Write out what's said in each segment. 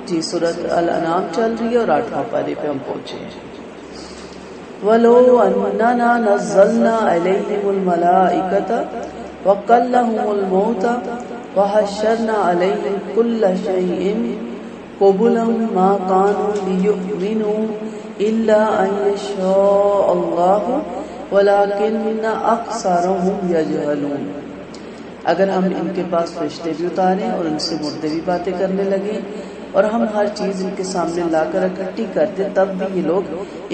جی سورۃ الانعام چل رہی ہے اور 8واں پارے پہ ہم پہنچے ہیں. وَلَوْ أَنَّنَا نَزَّلْنَا عَلَيْهِمُ الْمَلَائِكَةَ وَكَلَّمَهُمُ الْمَوْتَى وَحَشَّرْنَا عَلَيْهِمْ كُلَّ شَيْءٍ قُبُلًا مَا كَانُوا لِيُؤْمِنُوا إِلَّا أَن يَشَاءَ اللَّهُ وَلَكِنَّ أَكْثَرَهُمْ يَجْهَلُونَ. اگر ہم ان کے پاس فرشتے بھی اتاریں اور ان سے مردے بھی باتیں کرنے لگیں اور ہم ہر چیز ان کے سامنے لا کر اکٹھی کر دیں تب بھی یہ لوگ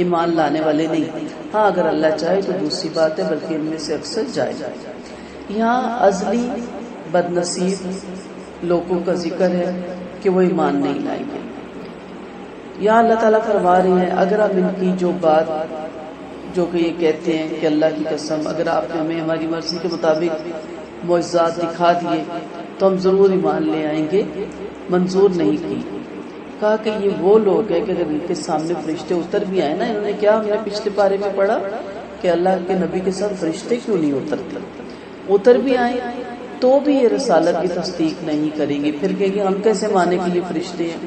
ایمان لانے والے نہیں. ہاں اگر اللہ چاہے تو دوسری بات ہے بلکہ ان میں سے اکثر جائے. یہاں ازلی بد نصیب لوگوں کا ذکر ہے کہ وہ ایمان نہیں لائیں گے. یہاں اللہ تعالیٰ فرما رہے ہیں اگر ہم ان کی جو بات جو کہ یہ کہتے ہیں کہ اللہ کی قسم اگر آپ نے ہمیں ہماری مرضی کے مطابق معجزات دکھا دیے تو ہم ضرور ایمان لے آئیں گے، منظور نہیں کی. کہا کہ یہ وہ لوگ ہیں کہ اگر ان کے سامنے فرشتے اتر بھی آئے نا، انہوں نے کیا ہم نے پچھلے پارے میں پڑھا کہ اللہ کے نبی کے ساتھ فرشتے کیوں نہیں اترتے، اتر بھی آئے تو بھی یہ رسالت کی تصدیق نہیں کریں گے، پھر کہیں گے ہم کیسے مانے کہ یہ فرشتے ہیں.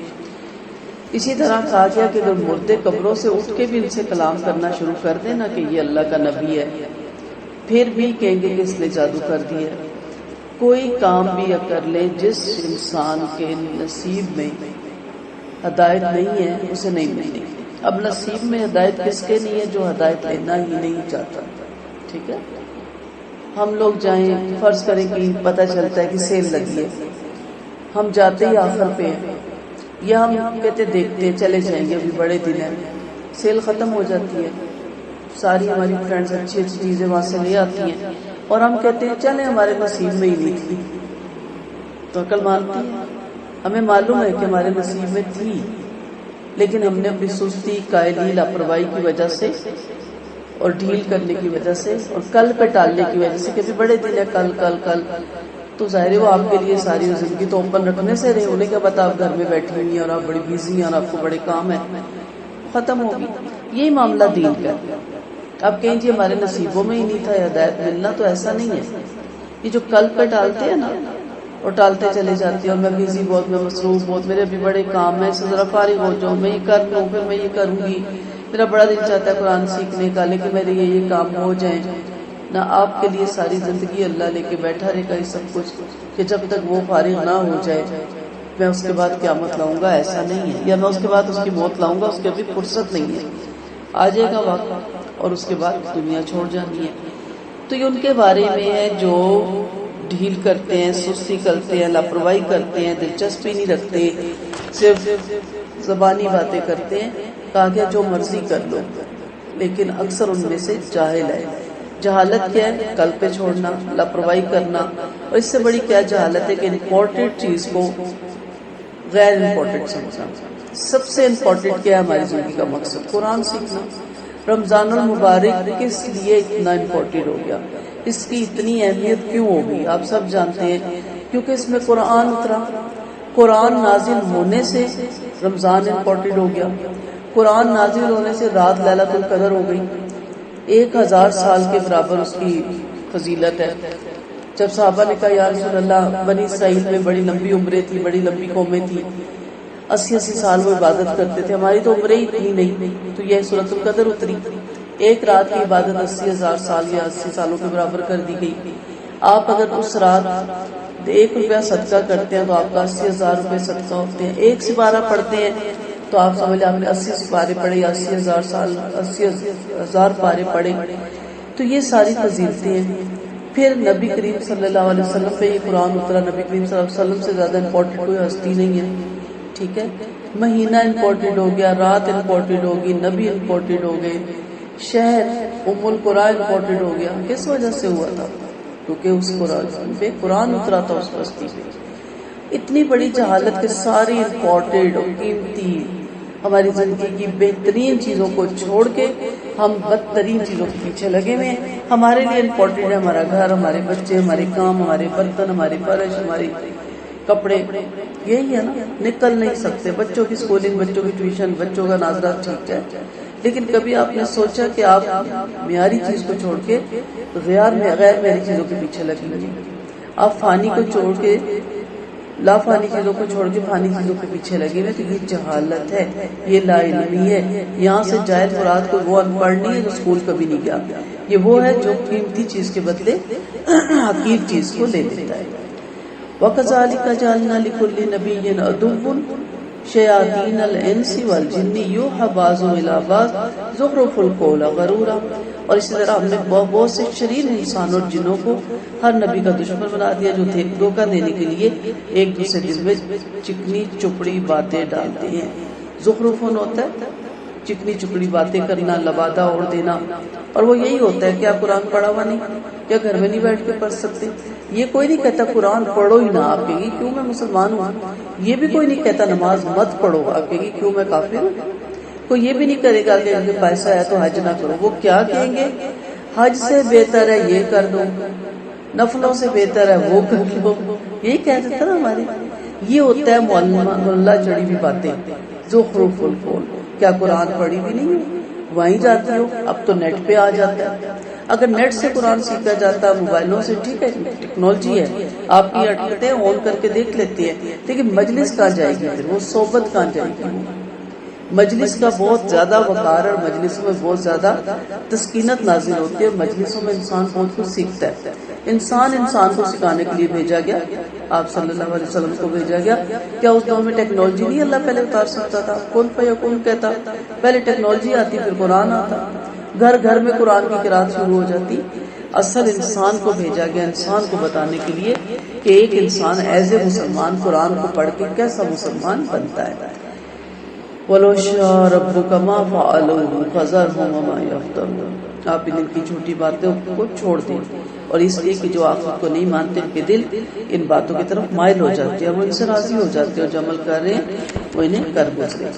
اسی طرح کہا گیا کہ اگر مردے قبروں سے اٹھ کے بھی ان سے کلام کرنا شروع کر دیں نا کہ یہ اللہ کا نبی ہے، پھر بھی کہیں گے کہ اس نے جادو کر دیا. کوئی کام بھی کر لیں جس انسان کے نصیب میں ہدایت نہیں ہے اسے نہیں ملے گی. اب نصیب میں ہدایت کس کے نہیں ہے؟ جو ہدایت لینا ہی نہیں چاہتا. ٹھیک ہے، ہم لوگ جائیں فرض کریں کہ پتہ چلتا ہے کہ سیل لگی ہے، ہم جاتے ہی آخر پہ ہیں یا ہم کہتے دیکھتے چلے جائیں گے ابھی بڑے دن ہیں، سیل ختم ہو جاتی ہے، ساری ہماری فرینڈز اچھی اچھی چیزیں وہاں سے لے آتی ہیں اور ہم کہتے ہیں چلیں ہمارے نصیب میں ہی نہیں تھی. تو عقل مانتی ہے، ہمیں معلوم ہے کہ ہمارے نصیب میں تھی لیکن ہم نے اپنی سستی کائلی لاپرواہی کی وجہ سے اور ڈھیل کرنے کی وجہ سے اور کل پہ ٹالنے کی وجہ سے کہ بڑے دن ہے کل کل کل، تو ظاہر ہے وہ آپ کے لیے ساری زندگی تو اوپن رکھنے سے رہے، انہیں کیا پتا آپ گھر میں بیٹھی ہوئی ہیں اور آپ بڑی بیزی ہیں اور آپ کو بڑے کام ہیں، ختم ہوگی. یہی معاملہ دین کا. اب کہیں جی ہمارے نصیبوں میں ہی نہیں تھا ہدایت ملنا، تو ایسا نہیں ہے. یہ جو کل پہ ٹالتے ہیں نا اور ٹالتے چلے جاتے ہیں اور میں بیزی بہت، میں مصروف بہت، میرے ابھی بڑے کام ہیں، اس سے ذرا فارغ ہو جاؤں، میں یہ کر لوں، پھر میں یہ کروں گی، میرا بڑا دل چاہتا ہے قرآن سیکھنے کا لیکن میرے یہ کام ہو جائیں نہ. آپ کے لیے ساری زندگی اللہ لے کے بیٹھا رہے گا یہ سب کچھ کہ جب تک وہ فارغ نہ ہو جائے میں اس کے بعد قیامت لاؤں گا، ایسا نہیں ہے. یا میں اس کے بعد اس کی موت لاؤں گا، اس کی ابھی فرصت نہیں ہے، آ جائے گا وقت اور اس کے بعد دنیا چھوڑ جانی ہے. تو یہ ان کے بارے میں ہے جو ڈھیل کرتے ہیں، سستی کرتے ہیں، لاپرواہی کرتے ہیں، دلچسپی نہیں رکھتے، صرف زبانی باتیں کرتے ہیں. کہا گیا جو مرضی کر لو لیکن اکثر ان میں سے جاہل ہے. جہالت کیا ہے؟ کل پہ چھوڑنا، لاپرواہی کرنا. اور اس سے بڑی کیا جہالت ہے کہ امپورٹنٹ چیز کو غیر امپورٹنٹ سمجھنا. سب سے امپورٹنٹ کیا ہے ہماری زندگی کا مقصد؟ قرآن سیکھنا. رمضان المبارک کس لیے اتنا امپورٹنٹ ہو گیا؟ اس کی اتنی اہمیت کیوں ہو گئی؟ آپ سب جانتے ہیں کیونکہ اس میں قرآن اترا. قرآن نازل ہونے سے رمضان امپورٹنٹ ہو گیا. قرآن نازل ہونے سے رات لیلۃ القدر ہو گئی. 1000 سال کے برابر اس کی فضیلت ہے. جب صحابہ نے کہا یا رسول اللہ، بنی اسرائیل میں بڑی لمبی عمریں تھی، بڑی لمبی قومیں تھی، 80 سال وہ عبادت کرتے تھے، ہماری تو عمریں ہی اتنی نہیں، تو یہ سورۃ القدر اتری. ایک رات کی عبادت 80,000 سال یا 80 سالوں کے برابر کر دی گئی. آپ اگر اس رات 1 روپیہ صدقہ کرتے ہیں تو آپ کا 80,000 روپے صدقہ ہوتے ہیں. 1 سپارہ پڑھتے ہیں تو آپ سمجھ لیں آپ نے 80 سپارے پڑھے یا 80,000 پارے پڑھے. تو یہ ساری فضیلتیں ہیں. پھر نبی کریم صلی اللہ علیہ وسلم پہ یہ قرآن اترا. نبی کریم صلی اللہ علیہ وسلم سے زیادہ امپورٹنٹ کوئی ہستی نہیں ہے. ٹھیک ہے، مہینہ امپورٹنٹ ہو گیا، رات امپورٹنٹ ہوگی، نبی امپورٹنٹ ہو گئے، شہر ام القریٰ امپورٹنٹ ہو گیا. کس وجہ سے ہوا تھا؟ کیونکہ اس قرآن پہ قرآن اترا تھا اس بستی پہ. اتنی بڑی جہالت کے ساری امپورٹنٹ اور قیمتی ہماری زندگی کی بہترین چیزوں کو چھوڑ کے ہم بدترین چیزوں کے پیچھے لگے ہوئے ہیں. ہمارے لیے امپورٹنٹ ہے ہمارا گھر، ہمارے بچے، ہمارے کام، ہمارے برتن، ہمارے فرش، ہمارے کپڑے. یہی ہے نا، نکل نہیں سکتے. بچوں کی اسکولنگ، بچوں کی ٹیوشن، بچوں کا ناظرہ ٹھیک ہے، لیکن کبھی آپ نے سوچا کہ آپ معیاری چیز کو چھوڑ کے غیر معیاری چیزوں کے پیچھے لگیں گے؟ آپ فانی کو چھوڑ کے لا فانی چیزوں کو چھوڑ کے فانی چیزوں کے پیچھے لگے ہوئے، تو یہ جہالت ہے، یہ لا علمی ہے۔ یہاں سے جائز مراد کو وہ ان پڑھ نہیں ہے جو اسکول کبھی نہیں گیا، یہ وہ ہے جو قیمتی چیز کے بدلے حقیر چیز کو لے لیتا ہے۔ وَكَذَلِكَ جَعَلْنَا لِكُلِّ نَبِيٍّ عَدُوًّا شَيَاطِينَ الْإِنسِ وَالْجِنِّ يُوحِي بَعْضُهُمْ إِلَىٰ بَعْضٍ زُخْرُفَ الْقَوْلِ غَرُورًا، اور اسی طرح ہم نے بہت سے شریر انسانوں اور جنوں کو ہر نبی کا دشمن بنا دیا، جو دھوکہ دینے کے لیے ایک دوسرے دل میں چکنی چپڑی باتیں ڈالتے ہیں۔ زخرفن ہوتا ہے چکنی چپڑی باتیں کرنا، لبادہ اوڑھ دینا، اور وہ یہی ہوتا ہے۔ کیا قرآن پڑھا ہوا نہیں؟ کیا گھر میں نہیں بیٹھ کے پڑھ سکتے؟ یہ کوئی نہیں کہتا قرآن پڑھو ہی نہ، آپ کہے گی کیوں میں مسلمان ہوں۔ یہ بھی کوئی نہیں کہتا نماز مت پڑھو، آپ کہے گی کیوں میں کافر ہوں۔ کوئی یہ بھی نہیں کرے گا کہ اگر پیسہ ہے تو حج نہ کرو، وہ کیا کہیں گے؟ حج سے بہتر ہے یہ کر دو، نفلوں سے بہتر ہے وہ کر لو، یہی کہہ دیتا نا ہمارے۔ یہ ہوتا ہے ملا چڑھی ہوئی باتیں، زخرف القول۔ کیا قرآن پڑھی بھی نہیں ہو؟ وہیں جاتی ہو، اب تو نیٹ پہ آ جاتا ہے۔ اگر نیٹ سے قرآن سیکھا جاتا ہے، موبائلوں سے، ٹھیک ہے ٹیکنالوجی ہے، آپ کی حرکتیں آن کر کے دیکھ لیتی ہے، لیکن مجلس کہاں جائے گی پھر؟ وہ صحبت کہاں جائے گی؟ مجلس کا بہت زیادہ وقار اور مجلسوں میں بہت زیادہ تسکینت نازل ہوتی ہے، اور مجلسوں میں انسان بہت کچھ سیکھتا ہے۔ انسان کو سکھانے کے لیے بھیجا گیا، آپ صلی اللہ علیہ وسلم کو بھیجا گیا۔ کیا اس دور میں ٹیکنالوجی نہیں اللہ پہلے اتار سکتا تھا؟ کون فیکون کہتا، پہلے ٹیکنالوجی آتی پھر قرآن آتا، گھر گھر میں قرآن کی قرات شروع ہو جاتی۔ اصل انسان کو بھیجا گیا انسان کو بتانے کے لیے کہ ایک انسان ایز اے مسلمان قرآن کو پڑھ کے کیسا مسلمان بنتا ہے۔ وَلَوْ شَاءَ رَبُّكَ مَا فَعَلُوهُ فَذَرْهُمْ وَمَا يَفْتَرُونَ، آپ ان کی جھوٹی باتوں کو چھوڑ دیں، اور اس لیے کہ جو آخرت کو نہیں مانتے ان کے دل ان باتوں کی طرف مائل ہو جاتے ہیں، وہ ان سے راضی ہو جاتے ہیں، اور جو عمل کر رہے ہیں وہ انہیں کر گزرے۔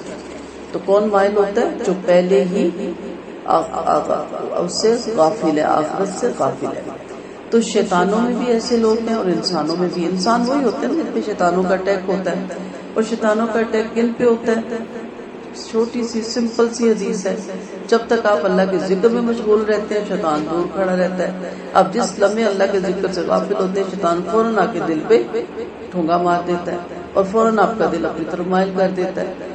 تو کون مائل ہوتا ہے؟ جو پہلے ہی اس سے غافل ہے، آخرت سے غافل ہے۔ تو شیطانوں میں بھی ایسے لوگ ہیں اور انسانوں میں بھی۔ انسان وہی ہوتے ہیں جن پہ شیطانوں کا اٹیک ہوتا ہے، اور شیطانوں کا اٹیک کن پہ ہوتا ہے؟ چھوٹی سی سمپل سی حدیث ہے، جب تک آپ اللہ کے ذکر میں مشغول رہتے ہیں شیطان دور کھڑا رہتا ہے۔ اب جس لمحے اللہ کے ذکر سے غافل ہوتے ہیں، شیطان فوراً آ کے دل پہ ٹھونگا مار دیتا ہے اور فوراً آپ کا دل اپنی طرف مائل کر دیتا ہے۔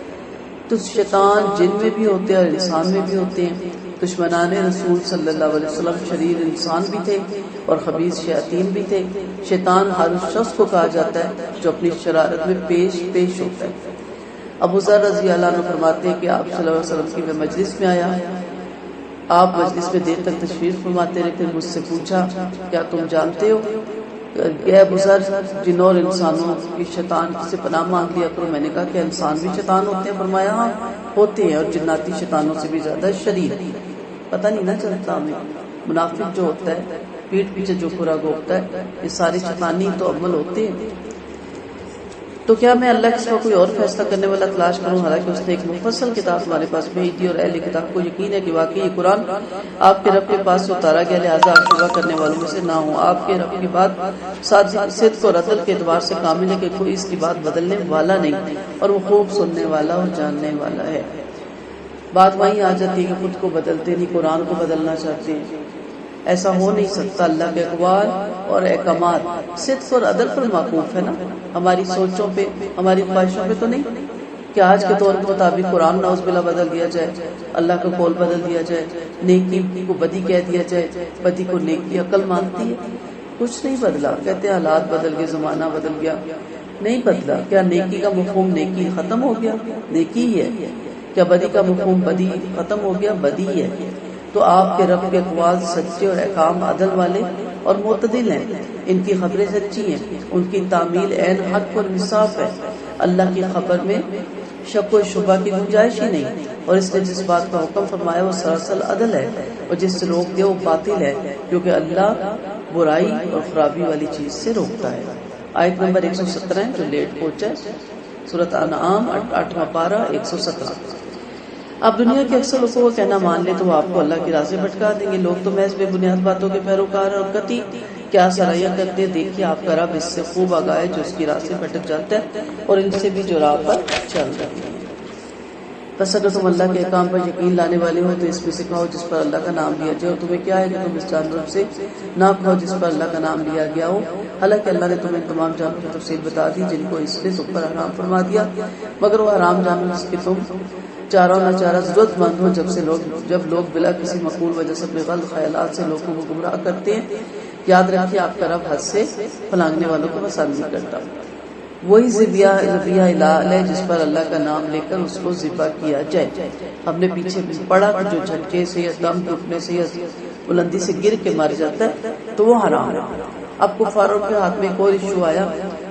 تو شیطان جن میں بھی ہوتے ہیں اور انسان میں بھی ہوتے ہیں۔ دشمنان رسول صلی اللہ علیہ وسلم شریر انسان بھی تھے اور خبیث شیاطین بھی تھے۔ شیطان ہر اس شخص کو کہا جاتا ہے جو اپنی شرارت میں پیش ہوتا ہے۔ ابو ذر رضی اللہ عنہ فرماتے ہیں کہ آپ صلی اللہ علیہ وسلم کی میں مجلس میں آیا، آپ مجلس میں دیر تک تشریف فرماتے رہے، پھر مجھ سے پوچھا کیا تم جانتے ہو کہ ابو ذر جنوں اور انسانوں کی شیطان سے پناہ مانگ لیا کرو؟ میں نے کہا کہ انسان بھی شیطان ہوتے ہیں؟ فرمایا ہاں ہوتے ہیں، اور جناتی شیطانوں سے بھی زیادہ شریر۔ پتہ نہیں نہ چلتا ہمیں، منافق جو ہوتا ہے پیٹ پیچھے جو برا گھوپتا ہے، یہ سارے شیطانی تو عمل ہوتے ہیں۔ تو کیا میں اللہ کے سوا کوئی اور فیصلہ کرنے والا تلاش کروں، حالانکہ اس نے ایک مفصل کتاب ہمارے پاس بھیج دی، اور اہل کتاب کو یقین ہے کہ واقعی یہ قرآن آپ کے رب کے پاس سے اتارا گیا، لہٰذا آپ شبہ کرنے والوں میں سے نہ ہوں۔ آپ کے رب کی بات صدق اور عدل کے اعتبار سے کامل ہے کہ کوئی اس کی بات بدلنے والا نہیں، اور وہ خوب سننے والا اور جاننے والا ہے۔ بات وہیں آ جاتی ہے کہ خود کو بدلتے نہیں، قرآن کو بدلنا چاہتے ہیں، ایسا ہو نہیں سکتا۔ اللہ کے اقوال اور احکامات صدق اور عدل پر موقوف ہے نا، ہماری سوچوں پہ، ہماری خواہشوں پہ تو نہیں کہ آج کے دور کے مطابق قرآن نعوذ باللہ بدل دیا جائے، اللہ کا قول بدل دیا جائے، نیکی کو بدی کہہ دیا جائے، بدی کو نیکی عقل مانتی ہے۔ کچھ نہیں بدلا، کہتے ہیں حالات بدل گئے، زمانہ بدل گیا، نہیں بدلا۔ کیا نیکی کا مفہوم نیکی ختم ہو گیا؟ نیکی ہی ہے۔ کیا بدی کا مفہوم بدی ختم ہو گیا؟ بدی ہے۔ تو آپ کے رب کے اقوال سچے اور احکام عدل والے اور معتدل ہیں، ان کی خبریں سچی ہیں، ان کی تعمیل عین حق اور انصاف ہے۔ اللہ کی خبر میں شک و شبہ کی گنجائش ہی نہیں، اور اس نے جس بات کا حکم فرمایا وہ سراسر عدل ہے، اور جس سے روک دے وہ باطل ہے، کیونکہ اللہ برائی اور خرابی والی چیز سے روکتا ہے۔ آیت نمبر 117 ہے جو لیٹ پہنچا ہے، سورۃ انعام 8واں پارہ 117۔ آپ دنیا کے اکثر لوگوں کو کہنا مان لیں تو وہ آپ کو اللہ کی راہ سے بھٹکا دیں گے۔ لوگ تو محض بے بنیاد باتوں کے پیروکار اور قطعی کیا سرایاں کرتے ہیں۔ دیکھیے آپ کا رب اس سے خوب آگاہ ہے جو اس کی راہ سے بھٹک جاتا ہے اور ان سے بھی جو راہ پر چل رہے ہیں۔ بس اگر تم اللہ کے احکام پر یقین لانے والے ہو تو اس میں سے کھاؤ جس پر اللہ کا نام لیا جائے، اور تمہیں کیا ہے کہ تم اس جانور سے نہ کھاؤ جس پر اللہ کا نام لیا گیا ہو، حالانکہ اللہ نے تمہیں تمام جانوروں کی تفصیل بتا دی جن کو اس نے تم پر حرام فرما دیا، مگر وہ حرام جانور جس کے تم چارہ نہ چارہ ضرورت مند ہو، جب لوگ بلا کسی معقول وجہ سے اپنے غلط خیالات سے لوگوں کو گمراہ کرتے ہیں، یاد رکھیے آپ کا رب حد سے پھلانگنے والوں کو پسند نہیں کرتا۔ وہی ذبیحہ الہ ہے جس پر اللہ کا نام لے کر اس کو ذبح کیا جائے۔ ہم نے پیچھے پڑھا کہ جو جھٹکے سے یا دم ٹوٹنے سے یا بلندی سے گر کے مر جاتا ہے تو وہ حرام ہے۔ اب کفاروں کے ہاتھ میں کوئی ایشو آیا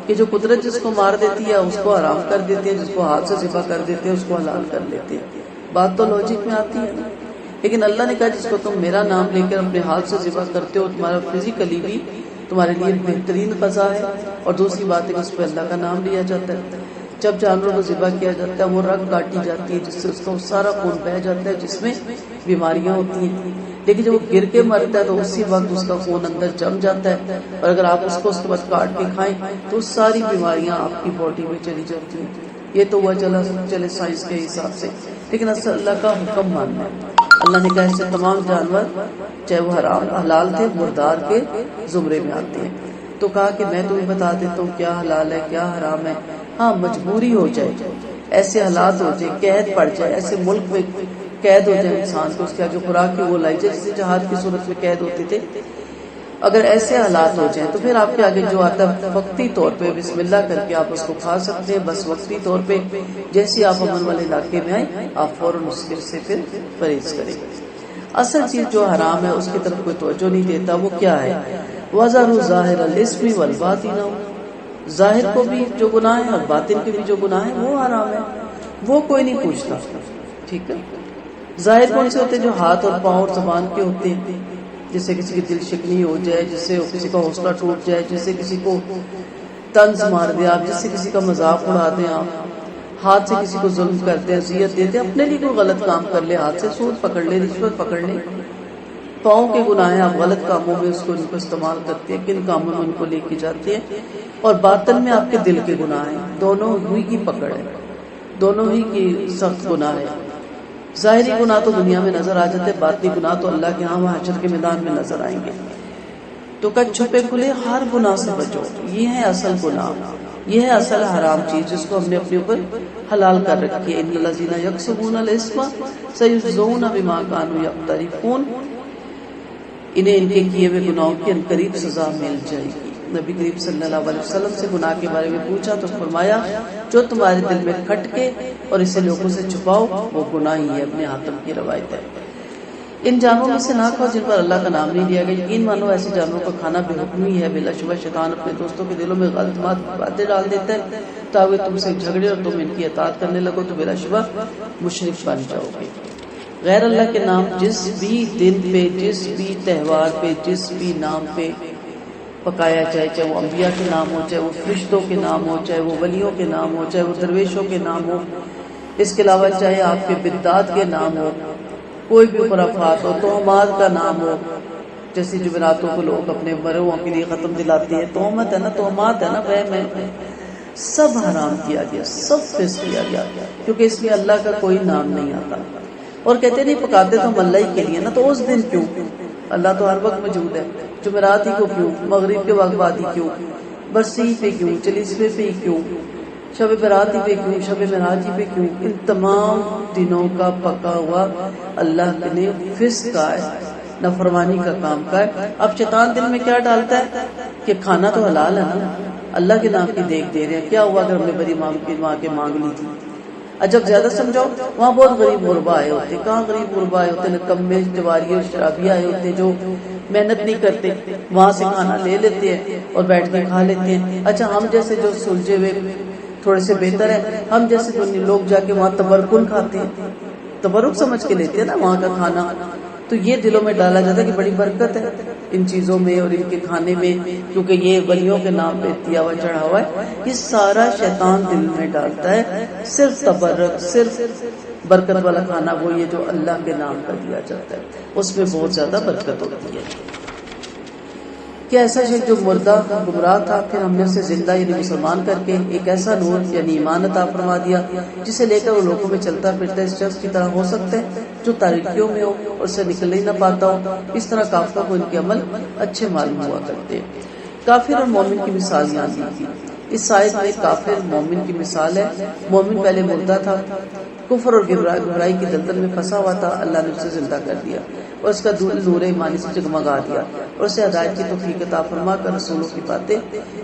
کہ جو قدرت جس کو مار دیتی ہے اس کو حرام کر دیتے ہیں، جس کو ہاتھ سے ذبح کر دیتے ہیں اس کو حلال کر لیتے ہیں۔ بات تو لاجک میں آتی ہے، لیکن اللہ نے کہا جس کو تم میرا نام لے کر اپنے ہاتھ سے ذبح کرتے ہو تمہارا فزیکلی بھی تمہارے لیے بہترین غذا ہے، اور دوسری بات ہے کہ اس پہ اللہ کا نام لیا جاتا ہے۔ جب جانوروں کو ذبح کیا جاتا ہے وہ رگ کاٹی جاتی ہے جس سے اس کا سارا خون بہہ جاتا ہے جس میں بیماریاں ہوتی ہیں، لیکن جب وہ گر کے مرتا ہے تو اسی وقت اس کا خون اندر جم جاتا ہے، اور اگر آپ اس کو اس کے بعد کاٹ کے کھائیں تو ساری بیماریاں آپ کی باڈی میں چلی جاتی ہیں۔ یہ تو وہ چلے سائنس کے حساب سے، لیکن اصل اللہ کا حکم ماننا ہے۔ اللہ نے کہا ایسے تمام جانور چاہے وہ حرام حلال تھے مردار کے زمرے میں آتے ہیں۔ تو کہا کہ میں تمہیں بتا دیتا ہوں کیا حلال ہے کیا حرام ہے۔ ہاں مجبوری ہو جائے، ایسے حالات ہو جائے، قید پڑ جائے، ایسے ملک میں قید ہو جائے انسان کو، اس کے جو خوراک کی وہ لائی جائے جیسے جہاد کی صورت میں قید ہوتے تھے، اگر ایسے حالات ہو جائیں تو پھر آپ کے آگے جو آتا ہے وقتی طور پہ بسم اللہ کر کے آپ اس کو کھا سکتے ہیں، بس وقتی طور پہ جیسے آپ امن والے علاقے میں آئیں آپ فوراً اس سے پھر پرہیز کریں۔ اصل چیز جو حرام ہے اس کی طرف کوئی توجہ نہیں دیتا، وہ کیا ہے؟ وَذَرُوا ظَاهِرَ الْإِثْمِ وَالْبَاطِنَ، ظاہر کو بھی جو گناہ ہے اور باطن کے بھی جو گناہ ہے وہ حرام ہے، وہ کوئی نہیں پوچھتا۔ ٹھیک ہے، ظاہر کون سے ہوتے ہیں؟ جو ہاتھ اور پاؤں اور زبان کے ہوتے ہیں، جس سے کسی کی دل شکنی ہو جائے، جس سے کسی کا حوصلہ ٹوٹ جائے، جس سے کسی کو طنز مار دیں آپ، جس سے کسی کا مذاق اڑا دیں آپ، ہاتھ سے کسی کو ظلم کرتے ہیں، اذیت دیتے ہیں، اپنے لیے کوئی غلط کام کر لے، ہاتھ سے سود پکڑ لے، رشوت پکڑ لے، پاؤں کے گناہ ہیں، آپ غلط کاموں میں اس کو ان کو استعمال کرتے ہیں، کن کاموں میں ان کو لے کے جاتے ہیں، اور باطن میں آپ کے دل کے گناہ ہیں، دونوں ہی کی پکڑ ہے، دونوں ہی کی سخت گناہ ہے۔ ظاہری گناہ تو دنیا میں نظر آ جاتے ہیں، باطنی گناہ تو اللہ کے ہاں حشر کے میدان میں نظر آئیں گے۔ تو کہ چھپے کھلے ہر گناہ سے بچو، یہ ہے اصل گناہ، یہ ہے اصل حرام چیز جس کو ہم نے اپنے اوپر حلال کر رکھی ہے۔ ان الذین یکسبون الاسم سیجزون بما کانوا یقترفون، انہیں ان کے کیے ہوئے گناہوں کی عنقریب سزا مل جائے گی۔ نبی کریم صلی اللہ علیہ وسلم سے گناہ کے بارے میں پوچھا تو فرمایا جو تمہارے دل میں کھٹکے اور اسے لوگوں سے چھپاؤ وہ گناہ ہی ہے۔ اپنے حاتم کی روایت ہے۔ ان جانوروں میں سے نہ کھاؤ جن پر اللہ کا نام نہیں لیا گیا، یقین مانو ایسے جانوروں کا کھانا بے حکمی ہے۔ بلا شبہ شیطان اپنے دوستوں کے دلوں میں غلط باتیں ڈال دیتا ہے تاکہ تم سے جھگڑے اور تم ان کی اطاعت کرنے لگو تو بلا شبہ مشرک بن جاؤ گے۔ غیر اللہ کے نام جس بھی دن پہ، جس بھی تہوار پہ، جس بھی نام پہ پکایا جائے، چاہے وہ انبیاء کے نام ہو، چاہے وہ فرشتوں کے نام ہو، چاہے وہ ولیوں کے نام ہو، چاہے وہ درویشوں کے نام ہو، اس کے علاوہ چاہے آپ کے بدعات کے نام ہو، کوئی بھی خرافات ہو، تہمات کا نام ہو، جیسے جمعراتوں کو لوگ اپنے مروں کے لیے ختم دلاتے ہیں، تہمت ہے نا، تہمات ہے نا، وہم ہے، سب حرام کیا گیا، سب فسق کیا گیا، کیونکہ اس میں اللہ کا کوئی نام نہیں آتا۔ اور کہتے نہیں پکاتے تو ہم اللہ ہی کے لیے نا، تو اس دن کیوں؟ اللہ تو ہر وقت موجود ہے، جمعرات ہی کو کیوں، مغرب کے وقت بعد ہی کیوں، برسی پہ کیوں، چالیسویں پہ ہی کیوں، شب برات ہی پہ کیوں، شب معراج ہی پہ کیوں؟ ان تمام دنوں کا پکا ہوا اللہ نے فسق کا ہے، نافرمانی کا کام کا ہے۔ اب شیطان دل میں کیا ڈالتا ہے کہ کھانا تو حلال ہے نا، اللہ کے نام کی دیکھ دے رہے ہیں، کیا ہوا اگر ہم نے بڑی ماں کے مانگ لی تھی؟ جب زیادہ سمجھو وہاں بہت غریب غربا آئے ہوتے، کہاں غریب غربا آئے ہوتے، نکمے جواری اور شرابی آئے ہوتے جو محنت نہیں کرتے، وہاں سے کھانا لے لیتے ہیں اور بیٹھ کے کھا لیتے ہیں۔ اچھا ہم جیسے جو سلجھے ہوئے تھوڑے سے بہتر ہے، ہم جیسے جو لوگ جا کے وہاں تبرکن کھاتے ہیں، تبرک سمجھ کے لیتے ہیں نا وہاں کا کھانا، تو یہ دلوں میں ڈالا جاتا ہے کہ بڑی برکت ہے ان چیزوں میں اور ان کے کھانے میں، کیونکہ یہ ولیوں کے نام پہ دیا ہوا چڑھا ہوا ہے۔ یہ سارا شیطان دل میں ڈالتا ہے، صرف تبرک، صرف برکت والا کھانا وہ یہ جو اللہ کے نام پر دیا جاتا ہے، اس میں بہت زیادہ برکت ہوتی ہے۔ کہ ایسا شخص جو مردہ گمراہ تھا پھر ہم نے اسے زندہ یعنی مسلمان کر کے ایک ایسا نور یعنی ایمان عطا فرما دیا جسے لے کر وہ لوگوں میں چلتا پھرتا اس شخص کی طرح ہو سکتا ہے جو تاریکیوں میں ہو اور اسے نکل ہی نہ پاتا ہو۔ اس طرح کافروں کو ان کے عمل اچھے معلوم ہوا کرتے ہیں۔ کافر اور مومن کی مثال یہاں دی تھی۔ اس آیت میں کافر مومن کی مثال ہے۔ مومن پہلے مردہ تھا، کفر اور گمراہی کی دلدل میں پھنسا ہوا تھا، اللہ نے اسے زندہ کر دیا اور اس کا نور ایمانی سے جگمگا دیا اور اسے ہدایت کی توفیق عطا فرما کر رسولوں کی باتیں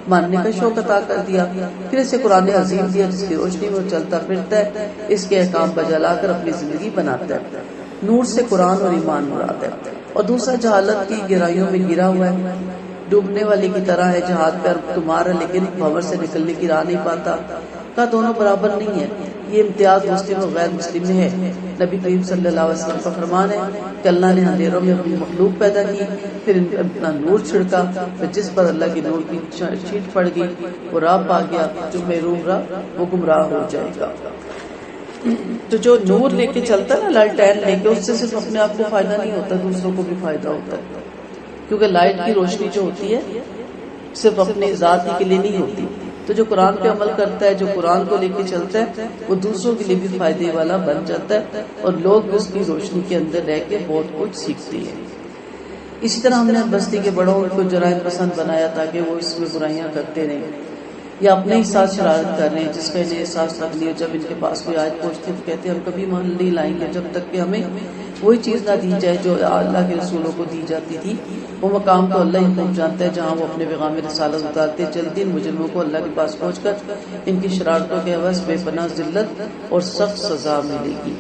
ماننے کا شوق عطا کر دیا۔ پھر اسے قرآن عظیم دیا جس کی روشنی میں وہ چلتا پھرتا ہے، اس کے احکام بجا لا کر اپنی زندگی بناتا ہے۔ نور سے قرآن اور ایمان مراد ہے، اور دوسرا جہالت کی گہرائیوں میں گرا ہوا ہے، ڈوبنے والے کی طرح ہے، جہاد پر تمہارا لیکن بھنور سے نکلنے کی راہ نہیں پاتا۔ کا دونوں برابر نہیں ہے، یہ امتیاز مسلم اور غیر مسلم میں ہے۔ نبی کریم صلی اللہ علیہ وسلم کا فرمان ہے کہ اللہ نے اندھیروں میں اپنی مخلوق پیدا کی، پھر اپنا نور چھڑکا، پھر جس پر اللہ کی نور کی چھیٹ پڑ گئی وہ راہ پا گیا، جو محروم رہا وہ گمراہ ہو جائے گا۔ تو جو نور لے کے چلتا ہے نا، لالٹین لے کے، اس سے صرف اپنے آپ کو فائدہ نہیں ہوتا، دوسروں کو بھی فائدہ ہوتا ہے، کیونکہ لائٹ کی روشنی جو ہوتی ہے صرف اپنے ذات ہی کے لیے نہیں ہوتی۔ تو جو قرآن پہ عمل کرتا ہے، جو قرآن کو لے کے چلتا ہے، وہ دوسروں کے لیے بھی فائدے والا بن جاتا ہے اور لوگ بھی اس کی روشنی کے اندر رہ کے بہت کچھ سیکھتے ہیں۔ اسی طرح ہم نے بستی کے بڑوں کو جرائم پسند بنایا تاکہ وہ اس میں برائیاں کرتے رہیں یا اپنے ہی ساتھ شرارت کر رہے ہیں، جس کا انہیں احساس تک نہیں ہو۔ جب ان کے پاس کوئی آیت پہنچتی تو کہتے ہیں ہم کبھی مان نہیں لائیں گے جب تک کہ ہمیں وہی چیز نہ دی جائے جو اللہ کے رسولوں کو دی جاتی تھی۔ وہ مقام تو اللہ ہی خوب جانتا ہے جہاں وہ اپنے پیغام رسالت اتارتے۔ جلدی ان مجرموں کو اللہ کے پاس پہنچ کر ان کی شرارتوں کے عوض بے پناہ ذلت اور سخت سزا ملے گی۔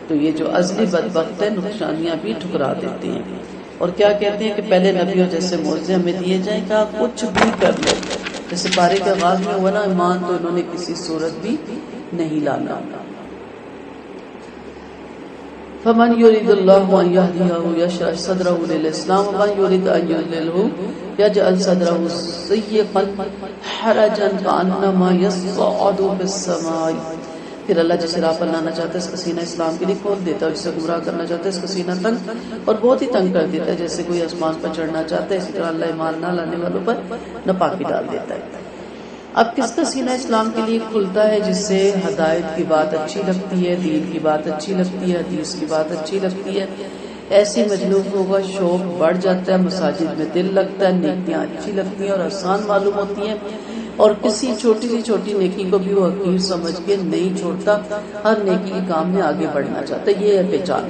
تو یہ جو ازلی بدبخت ہے نقصانیاں بھی ٹھکرا دیتے ہیں، اور کیا کہتے ہیں کہ پہلے نبیوں جیسے معجزے ہمیں دیے جائیں، کہا کچھ بھی کر لو۔ جیسے پارے کے آغاز میں ہوا نا، ایمان تو انہوں نے کسی صورت بھی نہیں لانا۔ فمن يريد الله ان يهديه يشرح صدره للاسلام ومن يريد ان يضلله يجعل صدره ضيقا حرجا كانما يصعد في السماء۔ پھر اللہ جسے راہ پر لانا چاہتا ہے اس کا سینہ اسلام کے لیے کھول دیتا ہے، اور جسے گمراہ کرنا چاہتا ہے اس کا سینہ تنگ اور بہت ہی تنگ کر دیتا ہے، جیسے کوئی آسمان پر چڑھنا چاہتا ہے، اسی طرح اللہ ایمان نہ لانے والوں پر ناپاکی ڈال دیتا ہے۔ اب کس کا سینہ اسلام کے لیے کھلتا ہے؟ جس سے ہدایت کی بات اچھی لگتی ہے، دین کی بات اچھی لگتی ہے، حدیث کی بات اچھی لگتی ہے، ایسی مجلسوں کا شوق بڑھ جاتا ہے، مساجد میں دل لگتا ہے، نیکیاں اچھی لگتی ہیں اور آسان معلوم ہوتی ہیں، اور کسی چھوٹی سی چھوٹی نیکی کو بھی وہ حقیر سمجھ کے نہیں چھوڑتا، ہر نیکی کے کام میں آگے بڑھنا چاہتا ہے۔ یہ ہے پہچان۔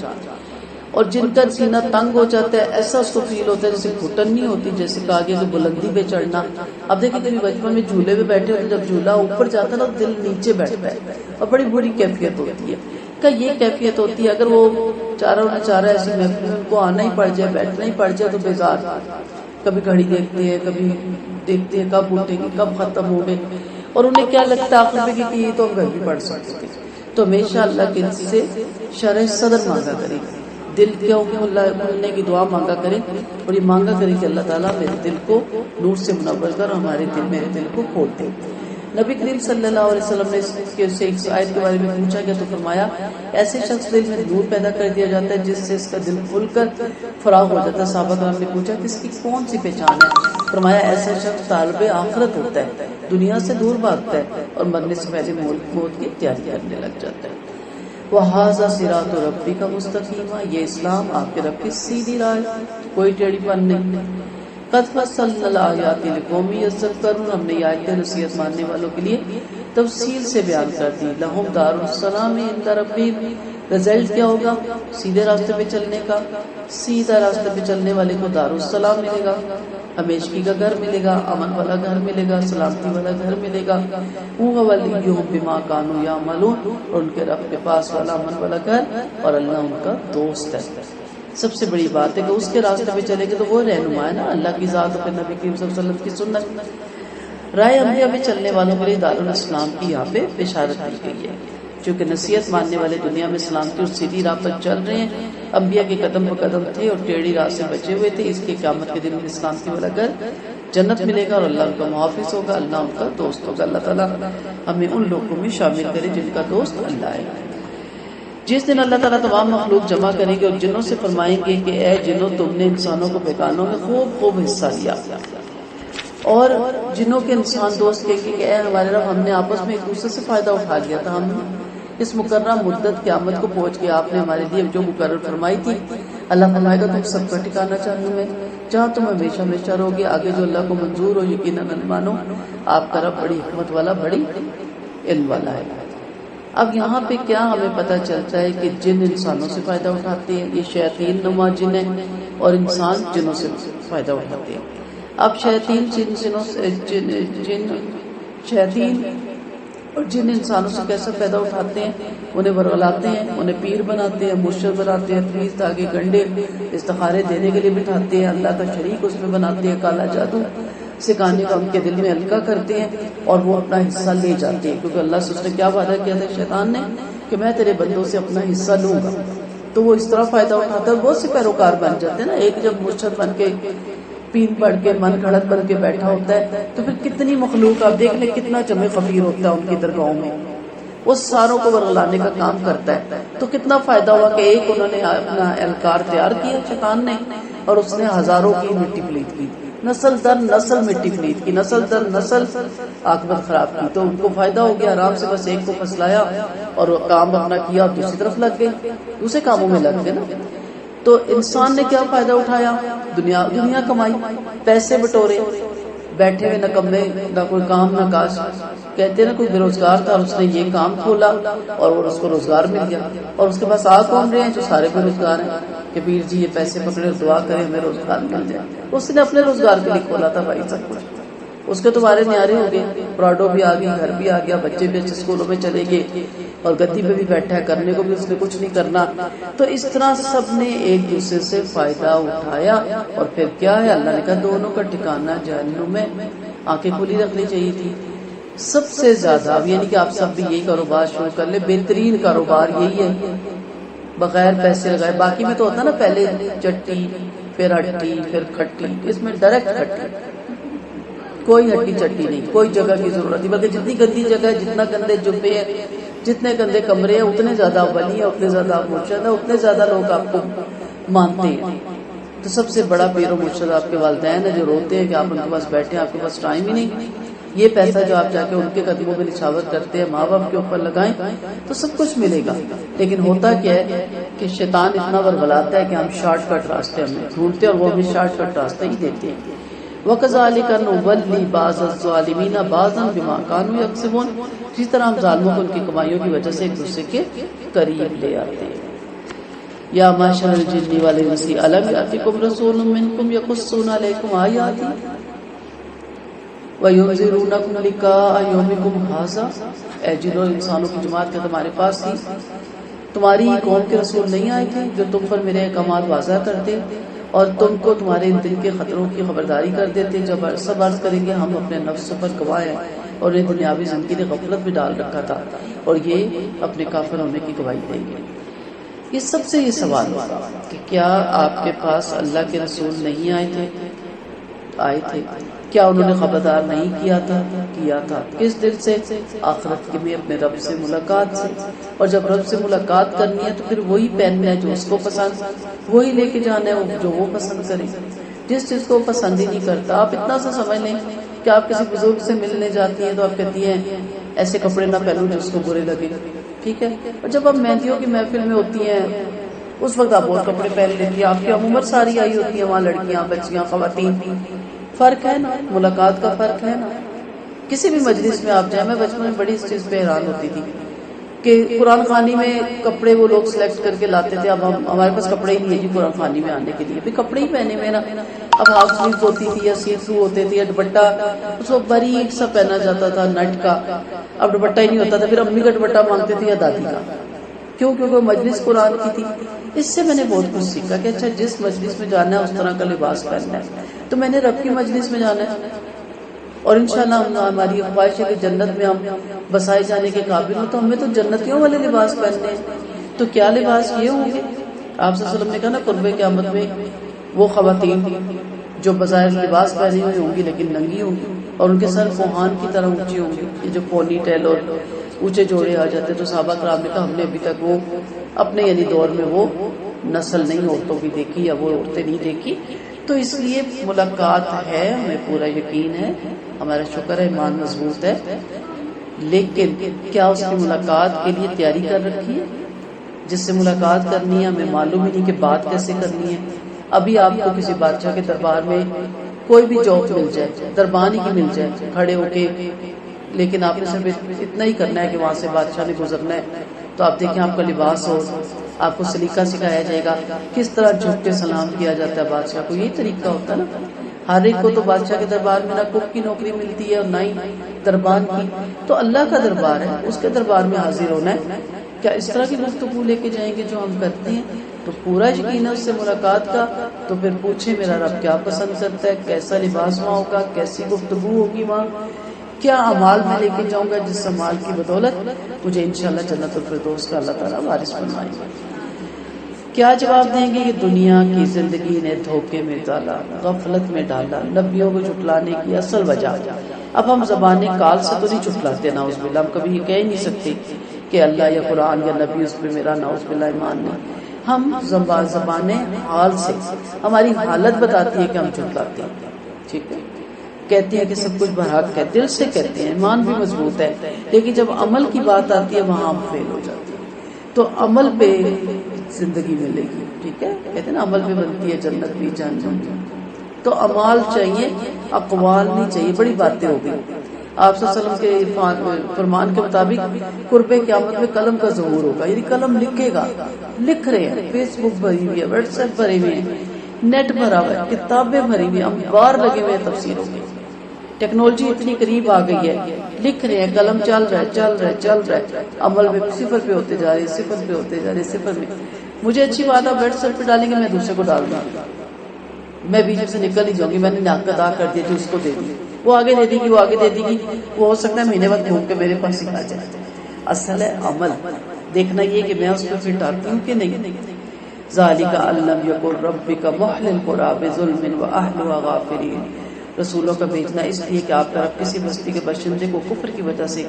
اور جن کا سینہ تنگ ہو جاتا ہے، ایسا اس کو فیل ہوتا ہے جیسے گھٹن نہیں ہوتی، جیسے کہ آگے کی بلندی پہ چڑھنا۔ اب دیکھیں کبھی بچپن میں جھولے پہ بیٹھے ہوتے، جب جھولا اوپر جاتا ہے نا دل نیچے بیٹھتا ہے اور بڑی بری کیفیت ہوتی ہے۔ کہ یہ کیفیت ہوتی ہے اگر وہ چاروں نے چارہ ایسی محفل کو آنا ہی پڑ جائے، بیٹھنا ہی پڑ جائے تو بیزار۔ کبھی گھڑی دیکھتے ہیں، کبھی دیکھتے ہیں کب اٹھیں گے، کب ختم ہو گئے، اور انہیں کیا لگتا ہے آخر میں کہ یہ تو ہم گھر بھی پڑھ سکتے تھے۔ تو ہمیشہ اللہ کے سے شرح صدر مانگا کریں، دل کھلنے کی دعا مانگا کریں، اور یہ مانگا کریں کہ اللہ تعالیٰ میرے دل کو نور سے منور کر اور میرے دل کو کھول دے۔ نبی کریم صلی اللہ علیہ وسلم نے اس سے ایک آیت کے بارے میں پوچھا گیا تو فرمایا ایسے شخص دل میں نور پیدا کر دیا جاتا ہے جس سے اس کا دل کھل کر فراغ ہو جاتا ہے۔ صحابہ کرام نے پوچھا کہ اس کی کون سی پہچان ہے؟ فرمایا ایسا شخص طالب آخرت ہوتا ہے، دنیا سے دور بھاگتا ہے اور مرنے سے پہلے موت کی تیاری کرنے لگ جاتا ہے۔ وَهَذَا صِرَاطُ رَبِّكَ مُسْتَقِيمًا، یہ اسلام آپ کے رب کی سیدھی راہ ہے، کوئی ٹیڑھی پن نہیں۔ قَدْ فَصَّلْنَا الْآيَاتِ لِقَوْمٍ يَذَّكَّرُونَ، ہم نے یہ آیتیں نصیحت ماننے والوں کے لیے تفصیل سے بیان کر دی۔ لَهُمْ دَارُ السَّلَامِ عِندَ رَبِّهِمْ، رزلٹ کیا ہوگا؟ سیدھے راستے پہ چلنے کا۔ سیدھا راستے پہ چلنے والے کو دار السلام ملے گا، ہمیشگی کا گھر ملے گا، امن والا گھر ملے گا، سلامتی والا گھر ملے گا۔ هُوَ وَلِيُّهُم بِمَا كَانُوا يَعْمَلُونَ، اور ان کے رب کے پاس والا امن والا گھر اور اللہ ان کا دوست ہے۔ سب سے بڑی بات ہے کہ اس کے راستے پہ چلے گے تو وہ رہنما ہے نا، اللہ کی ذات اور نبی کریم صلی اللہ علیہ وسلم کی سنت۔ رائے انبیاء میں چلنے والوں کے لیے دارالاسلام کی یہاں پہ بشارت دی گئی ہے، چونکہ نصیحت ماننے والے دنیا میں سلامتی اور سیدھی راہ پر چل رہے ہیں، انبیاء کے قدم پر قدم تھے اور ٹیڑھی راہ سے بچے ہوئے تھے۔ اس کے قیامت کے دن میں سلامتی والا گھر جنت ملے گا اور اللہ ان کا محافظ ہوگا، اللہ ان کا دوست ہوگا۔ اللہ تعالیٰ ہمیں ان لوگوں میں شامل کرے جن کا دوست اللہ ہے۔ جس دن اللہ تعالیٰ تمام مخلوق جمع کریں گے اور جنوں سے فرمائیں گے کہ اے جنوں تم نے انسانوں کو بیگانوں میں خوب خوب حصہ لیا، اور جنوں کے انسان دوست کہیں گے کہ اے ہمارے رب ہم نے آپس میں ایک دوسرے سے فائدہ اٹھا لیا تھا، ہم اس مقررہ مدت قیامت کو پہنچ کے آپ نے ہمارے لیے جو مقرر فرمائی تھی، اللہ فرمائے گا تم سب کا ٹھکانہ جہنم میں جہاں تم ہمیشہ ہمیشہ رہو گے، آگے جو اللہ کو منظور ہو یقیناً مانو آپ کا رب بڑی حکمت والا بڑی علم والا ہے۔ اب یہاں پہ کیا ہمیں پتہ چلتا ہے کہ جن انسانوں سے فائدہ اٹھاتے ہیں، یہ شیاطین نما جن ہیں اور انسان جنوں سے فائدہ اٹھاتے ہیں۔ اب شیاطین شیاطین اور جن انسانوں سے کیسا فائدہ اٹھاتے ہیں، انہیں ورغلاتے ہیں، انہیں پیر بناتے ہیں، مرشد بناتے ہیں، تمیز دھاگے گنڈے استخارے دینے کے لیے بٹھاتے ہیں، اللہ کا شریک اس میں بناتے ہیں، کالا جادو سکھانے کا ان کے دل میں ہلکا کرتے ہیں اور وہ اپنا حصہ لے جاتے ہیں، کیونکہ اللہ سے اس نے کیا وعدہ کیا تھا شیطان نے کہ میں تیرے بندوں سے اپنا حصہ لوں گا، تو وہ اس طرح فائدہ اٹھاتا ہے، بہت سے پیروکار بن جاتے ہیں نا۔ ایک جب مرشد بن کے پین پڑھ کے من گھڑت بن کے بیٹھا ہوتا ہے تو پھر کتنی مخلوق آپ دیکھ لیں کتنا جمع خفیر ہوتا ہے ان کی درگاہوں میں، وہ ساروں کو ورغلانے کا کام کرتا ہے، تو کتنا فائدہ ہوا کہ ایک انہوں نے اپنا اہلکار تیار کیا شیطان نے اور اس نے ہزاروں کی مٹی پلیت کی، نسل در نسل مٹی پلیت کی، نسل در نسل عاقبت خراب کی، تو ان کو فائدہ ہو گیا، آرام سے بس ایک کو پھسلایا اور کام اپنا کیا اور دوسری طرف لگ گئے، دوسرے کاموں میں لگ گئے نا۔ تو انسان نے کیا فائدہ اٹھایا؟ دنیا کمائی، پیسے بٹورے، بیٹھے ہوئے نکمے، نہ کوئی کام نہ کاج، کہتے نا کوئی بے روزگار تھا اور اس نے یہ کام کھولا اور اس کو روزگار مل گیا، اور اس کے پاس آ کون رہے ہیں؟ جو سارے بے روزگار ہیں کہ پیر جی یہ پیسے پکڑے دعا کریں ہمیں روزگار مل جائے، اس نے اپنے روزگار کے لیے کھولا تھا بھائی سب کچھ، اس کے تمہارے نیارے ہو گئے، پراڈو بھی آ گئی، گھر بھی آ گیا، بچے بھی اچھے اسکولوں میں چلے گئے اور گدی پہ بھی بیٹھا ہے، کرنے کو بھی اس نے کچھ نہیں کرنا، تو اس طرح سب نے ایک دوسرے سے فائدہ اٹھایا، اور پھر کیا ہے اللہ نے کہا دونوں کا ٹھکانہ جہنم میں۔ آنکھیں کھلی رکھنی چاہیے تھی سب سے زیادہ، اب یعنی کہ آپ سب بھی یہی کاروبار شروع کر لیں، بہترین کاروبار یہی ہے بغیر پیسے لگائے۔ باقی میں تو ہوتا نا پہلے چٹی پھر ہٹی پھر کھٹی، اس میں ڈائریکٹ کھٹی، کوئی ہٹی چٹی نہیں، کوئی جگہ کی ضرورت نہیں، بلکہ جتنی گندی جگہ ہے، جتنا گندے جبے ہیں، جتنے گندے کمرے ہیں، اتنے زیادہ ولی ہیں، اتنے زیادہ مرشد ہیں، اتنے زیادہ لوگ آپ کو مانتے ہیں۔ تو سب سے بڑا پیر و مرشد آپ کے والدین ہیں جو روتے ہیں کہ آپ ان کے پاس بیٹھے، آپ کے پاس ٹائم ہی نہیں، یہ پیسہ جو آپ جا کے ان کے قدموں میں نچھاور کرتے ہیں، ماں باپ کے اوپر لگائیں تو سب کچھ ملے گا۔ لیکن ہوتا کیا ہے کہ شیطان اتنا ورغلاتا ہے کہ ہم شارٹ کٹ راستے ہمیں ڈھونڈتے اور وہ ہمیں شارٹ کٹ راستے ہی دیتے ہیں۔ وَكَذَلِكَ نُوَلِّي بَعْضَ الظَّالِمِينَ بَعْضًا بِمَا كَانُوا يَكْسِبُونَ، اسی طرح ہم ظالموں کو ان کی کمائیوں کی وجہ سے ایک دوسرے کے قریب لے آتے ہیں۔ یا معشر الجن والانس الم یاتکم رسول منکم یقصون علیکم آیاتی وینذرونکم لقاء یومکم ھذا، اے جنوں انسانوں کی جماعت کے تمہارے پاس تھی، تمہاری قوم کے رسول نہیں آئے تھے جو تم پر میرے احکامات واضح کرتے اور تم کو تمہارے ان دل کے خطروں کی خبرداری کر دیتے، جب سب عرض کریں گے ہم اپنے نفس پر گواہ ہیں اور انہیں دنیاوی زندگی نے غفلت میں ڈال رکھا تھا اور یہ اپنے کافر ہونے کی گواہی دیں گے۔ یہ سب سے یہ سوال ہوگا کہ کیا آپ کے پاس اللہ کے رسول نہیں آئے تھے؟ کیا انہوں نے خبردار نہیں کیا تھا؟ کس دل سے؟ آخرت کے میں اپنے رب سے ملاقات سے، اور جب رب سے ملاقات کرنی ہے تو پھر وہی پہننا ہے جو اس کو پسند، وہی لے کے جانا ہے جو وہ پسند کرے، جس چیز کو پسند ہی نہیں کرتا۔ آپ اتنا سا سمجھ لیں کہ آپ کسی بزرگ سے ملنے جاتی ہیں تو آپ کہتی ہیں ایسے کپڑے نہ پہنو جو اس کو برے لگے، ٹھیک ہے، اور جب آپ مہندیوں کی محفل میں ہوتی ہیں اس وقت آپ اور کپڑے پہن لیتی ہیں، آپ کی عمر ساری آئی ہوتی ہے وہاں، لڑکیاں بچیاں خواتین، فرق ہے نا، ملاقات کا فرق ہے نا۔ کسی بھی مجلس میں آپ جائیں، میں بچپن میں بڑی اس چیز پہ حیران ہوتی تھی کہ قرآن خوانی میں کپڑے وہ لوگ سلیکٹ کر کے لاتے تھے، اب ہمارے پاس کپڑے ہی نہیں ہے جی قرآن خوانی میں آنے کے لیے، بھی کپڑے ہی پہنے ہوئے نا، اب ہاف سلیوز ہوتی تھی یا سی تھرو ہوتے تھے یا دوپٹہ اس کو باریک سا پہنا جاتا تھا نٹ کا، اب دوپٹہ ہی نہیں ہوتا تھا، پھر امی کا دوپٹہ مانگتے تھے یا دادی کا، کیونکہ مجلس قرآن کی تھی۔ اس سے میں نے بہت کچھ سیکھا کہ اچھا جس مجلس میں جانا ہے اس طرح کا لباس پہننا ہے، تو میں نے رب کی مجلس میں جانا ہے اور انشاءاللہ ہماری خواہش ہے کہ جنت میں ہم بسائے جانے کے قابل ہوں، تو ہمیں تو جنتیوں والے لباس پہننے ہیں۔ تو کیا لباس یہ ہوں گے؟ آپ صلی اللہ علیہ وسلم نے کہا نا قرب قیامت میں وہ خواتین جو بظاہر لباس پہنے ہوئے ہوں گی لیکن ننگی ہوں گی اور ان کے سر کوہان کی طرح اونچے ہوں گے، یہ جو پونی ٹیل اور اونچے جوڑے آ جاتے تو صحابہ کرام نے کہا ہم نے ابھی تک وہ اپنے یعنی دور میں وہ نسل نہیں عورتوں کی دیکھی یا وہ عورتیں نہیں دیکھی. تو اس لیے ملاقات ہے، ہمیں پورا یقین ہے، ہمارا شکر ہے، ایمان مضبوط ہے، لیکن کیا اس کی ملاقات کے لیے تیاری کر رکھی ہے؟ جس سے ملاقات کرنی ہے ہمیں معلوم ہی نہیں کہ بات کیسے کرنی ہے. ابھی آپ کو کسی بادشاہ کے دربار میں کوئی بھی جاب مل جائے، دربانی کی مل جائے کھڑے ہو کے، لیکن آپ نے صرف اتنا ہی کرنا ہے کہ وہاں سے بادشاہ نے گزرنا ہے، تو آپ دیکھیں آپ کا لباس ہو، آپ کو سلیقہ سکھایا جائے گا کس طرح جھک کے سلام کیا جاتا ہے بادشاہ کو. یہی طریقہ ہوتا ہے نا. ہر ایک کو تو بادشاہ کے دربار میں نہ کک کی نوکری ملتی ہے اور نہ ہی دربان کی. تو اللہ کا دربار ہے، اس کے دربار میں حاضر ہونا ہے. کیا اس طرح کی گفتگو لے کے جائیں گے جو ہم کرتے ہیں؟ تو پورا یقین ہے اس سے ملاقات کا. تو پھر پوچھیں میرا رب کیا پسند کرتا ہے، کیسا لباس وہاں ہوگا، کیسی گفتگو ہوگی وہاں، کیا اعمال میں لے کے جاؤں گا جس اعمال کی بدولت مجھے انشاءاللہ جنت الفردوس کا اللہ تعالیٰ وارث بنائے گا. کیا جواب دیں گے کہ دنیا کی زندگی نے دھوکے میں ڈالا، غفلت میں ڈالا، نبیوں کو جھٹلانے کی اصل وجہ. اب ہم زبان کال سے تو نہیں جھٹلاتے، نعوذ باللہ، ہم کبھی یہ کہہ ہی نہیں سکتے کہ اللہ یا قرآن یا نبی اس پہ میرا نعوذ باللہ ایمان نہیں. ہم زبان حال سے ہماری حالت بتاتی ہے کہ ہم جھٹلاتے ہیں. ٹھیک ہے، کہتے ہیں کہ سب کچھ برحق ہے، دل سے کہتے ہیں، ایمان بھی مضبوط ہے، لیکن جب عمل کی بات آتی ہے وہاں ہم فیل ہو جاتے ہیں. تو عمل پہ زندگی ملے گی. ٹھیک ہے، کہتے ہیں نا عمل پہ بنتی ہے جنت بھی جہنم بھی. تو اعمال چاہیے، اقوال نہیں چاہیے. بڑی باتیں ہو گئی. آپ صلی اللہ علیہ وسلم کے فرمان کے مطابق قرب قیامت میں قلم کا ظہور ہوگا، یعنی قلم لکھے گا. لکھ رہے ہیں، فیس بک بھری ہوئی ہے، واٹس ایپ بھرے ہوئے ہیں، نیٹ بھرا ہوا ہے، کتابیں بھری ہوئی ہیں، انبار لگے ہوئے ہیں تفسیروں کے. ٹیکنالوجی اتنی قریب آ گئی ہے، لکھ رہے ہیں، قلم چل رہا ہے چل رہا ہے چل رہا ہے، عمل میں صفر پہ ہوتے جا رہے ہیں، صفر پہ ہوتے جا رہے ہیں، صفر میں. مجھے اچھی بات ہے واٹس ایپ پہ ڈالیں گے، میں دوسرے کو ڈال دوں گا، میں بیچ سے نکل ہی جاؤں گی، میں نے ناک ادا کر دیا جو اس کو دے دی، وہ آگے دے دی گی، وہ آگے دے دی گی، وہ ہو سکتا ہے مہینے بعد گھوم کے میرے پاس سکھا جائے. اصل ہے عمل دیکھنا یہ کہ میں اس پہ فٹ آتی ہوں کہ نہیں. ذالک ان لم یکن ربک محل القری بظلم واہلها غافلین. رسولوں کا بھیجنا اس لیے کہ آپ کا رب کسی بستی کے باشندے کو کفر کی وجہ سے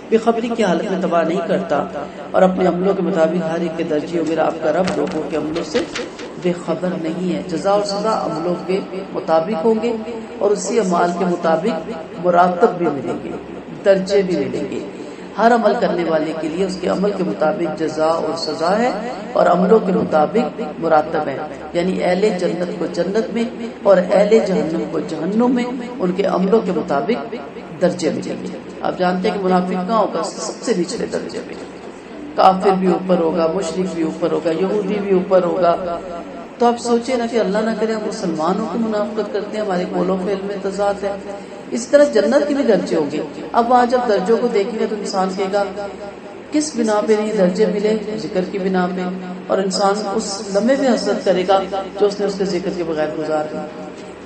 بے خبری کی حالت میں تباہ نہیں کرتا، اور اپنے عملوں کے مطابق ہر ایک کے درجے میرا آپ کا رب لوگوں کے عملوں سے بے خبر نہیں ہے. جزا اور سزا عملوں کے مطابق ہوں گے، اور اسی اعمال کے مطابق مراتب بھی ملیں گے، درجے بھی ملیں گے. ہر عمل کرنے والے کے لیے اس کے عمل کے مطابق جزا اور سزا ہے، اور عملوں کے مطابق مراتب ہے. یعنی اہل جنت کو جنت میں اور اہل جہنم کو جہنم میں ان کے عملوں کے مطابق درجے ملیں گے. آپ جانتے ہیں کہ منافق کہاں ہوگا؟ سب سے نچلے درجے میں. کافر بھی اوپر ہوگا، مشرک بھی اوپر ہوگا، یہودی بھی اوپر ہوگا. تو آپ سوچیں نا کہ اللہ نہ کرے ہم مسلمانوں کی منافقت کرتے ہیں، ہمارے قول و فعل میں تضاد ہے. اس طرح جنت کی بھی درجے ہوں گے. اب وہاں جب درجوں کو دیکھیں گے تو انسان کہے گا کس بنا پہ یہ درجے ملے؟ ذکر کی بنا پہ. اور انسان اس لمحے میں حسرت کرے گا جو اس نے اس کے ذکر کے بغیر گزار دیا.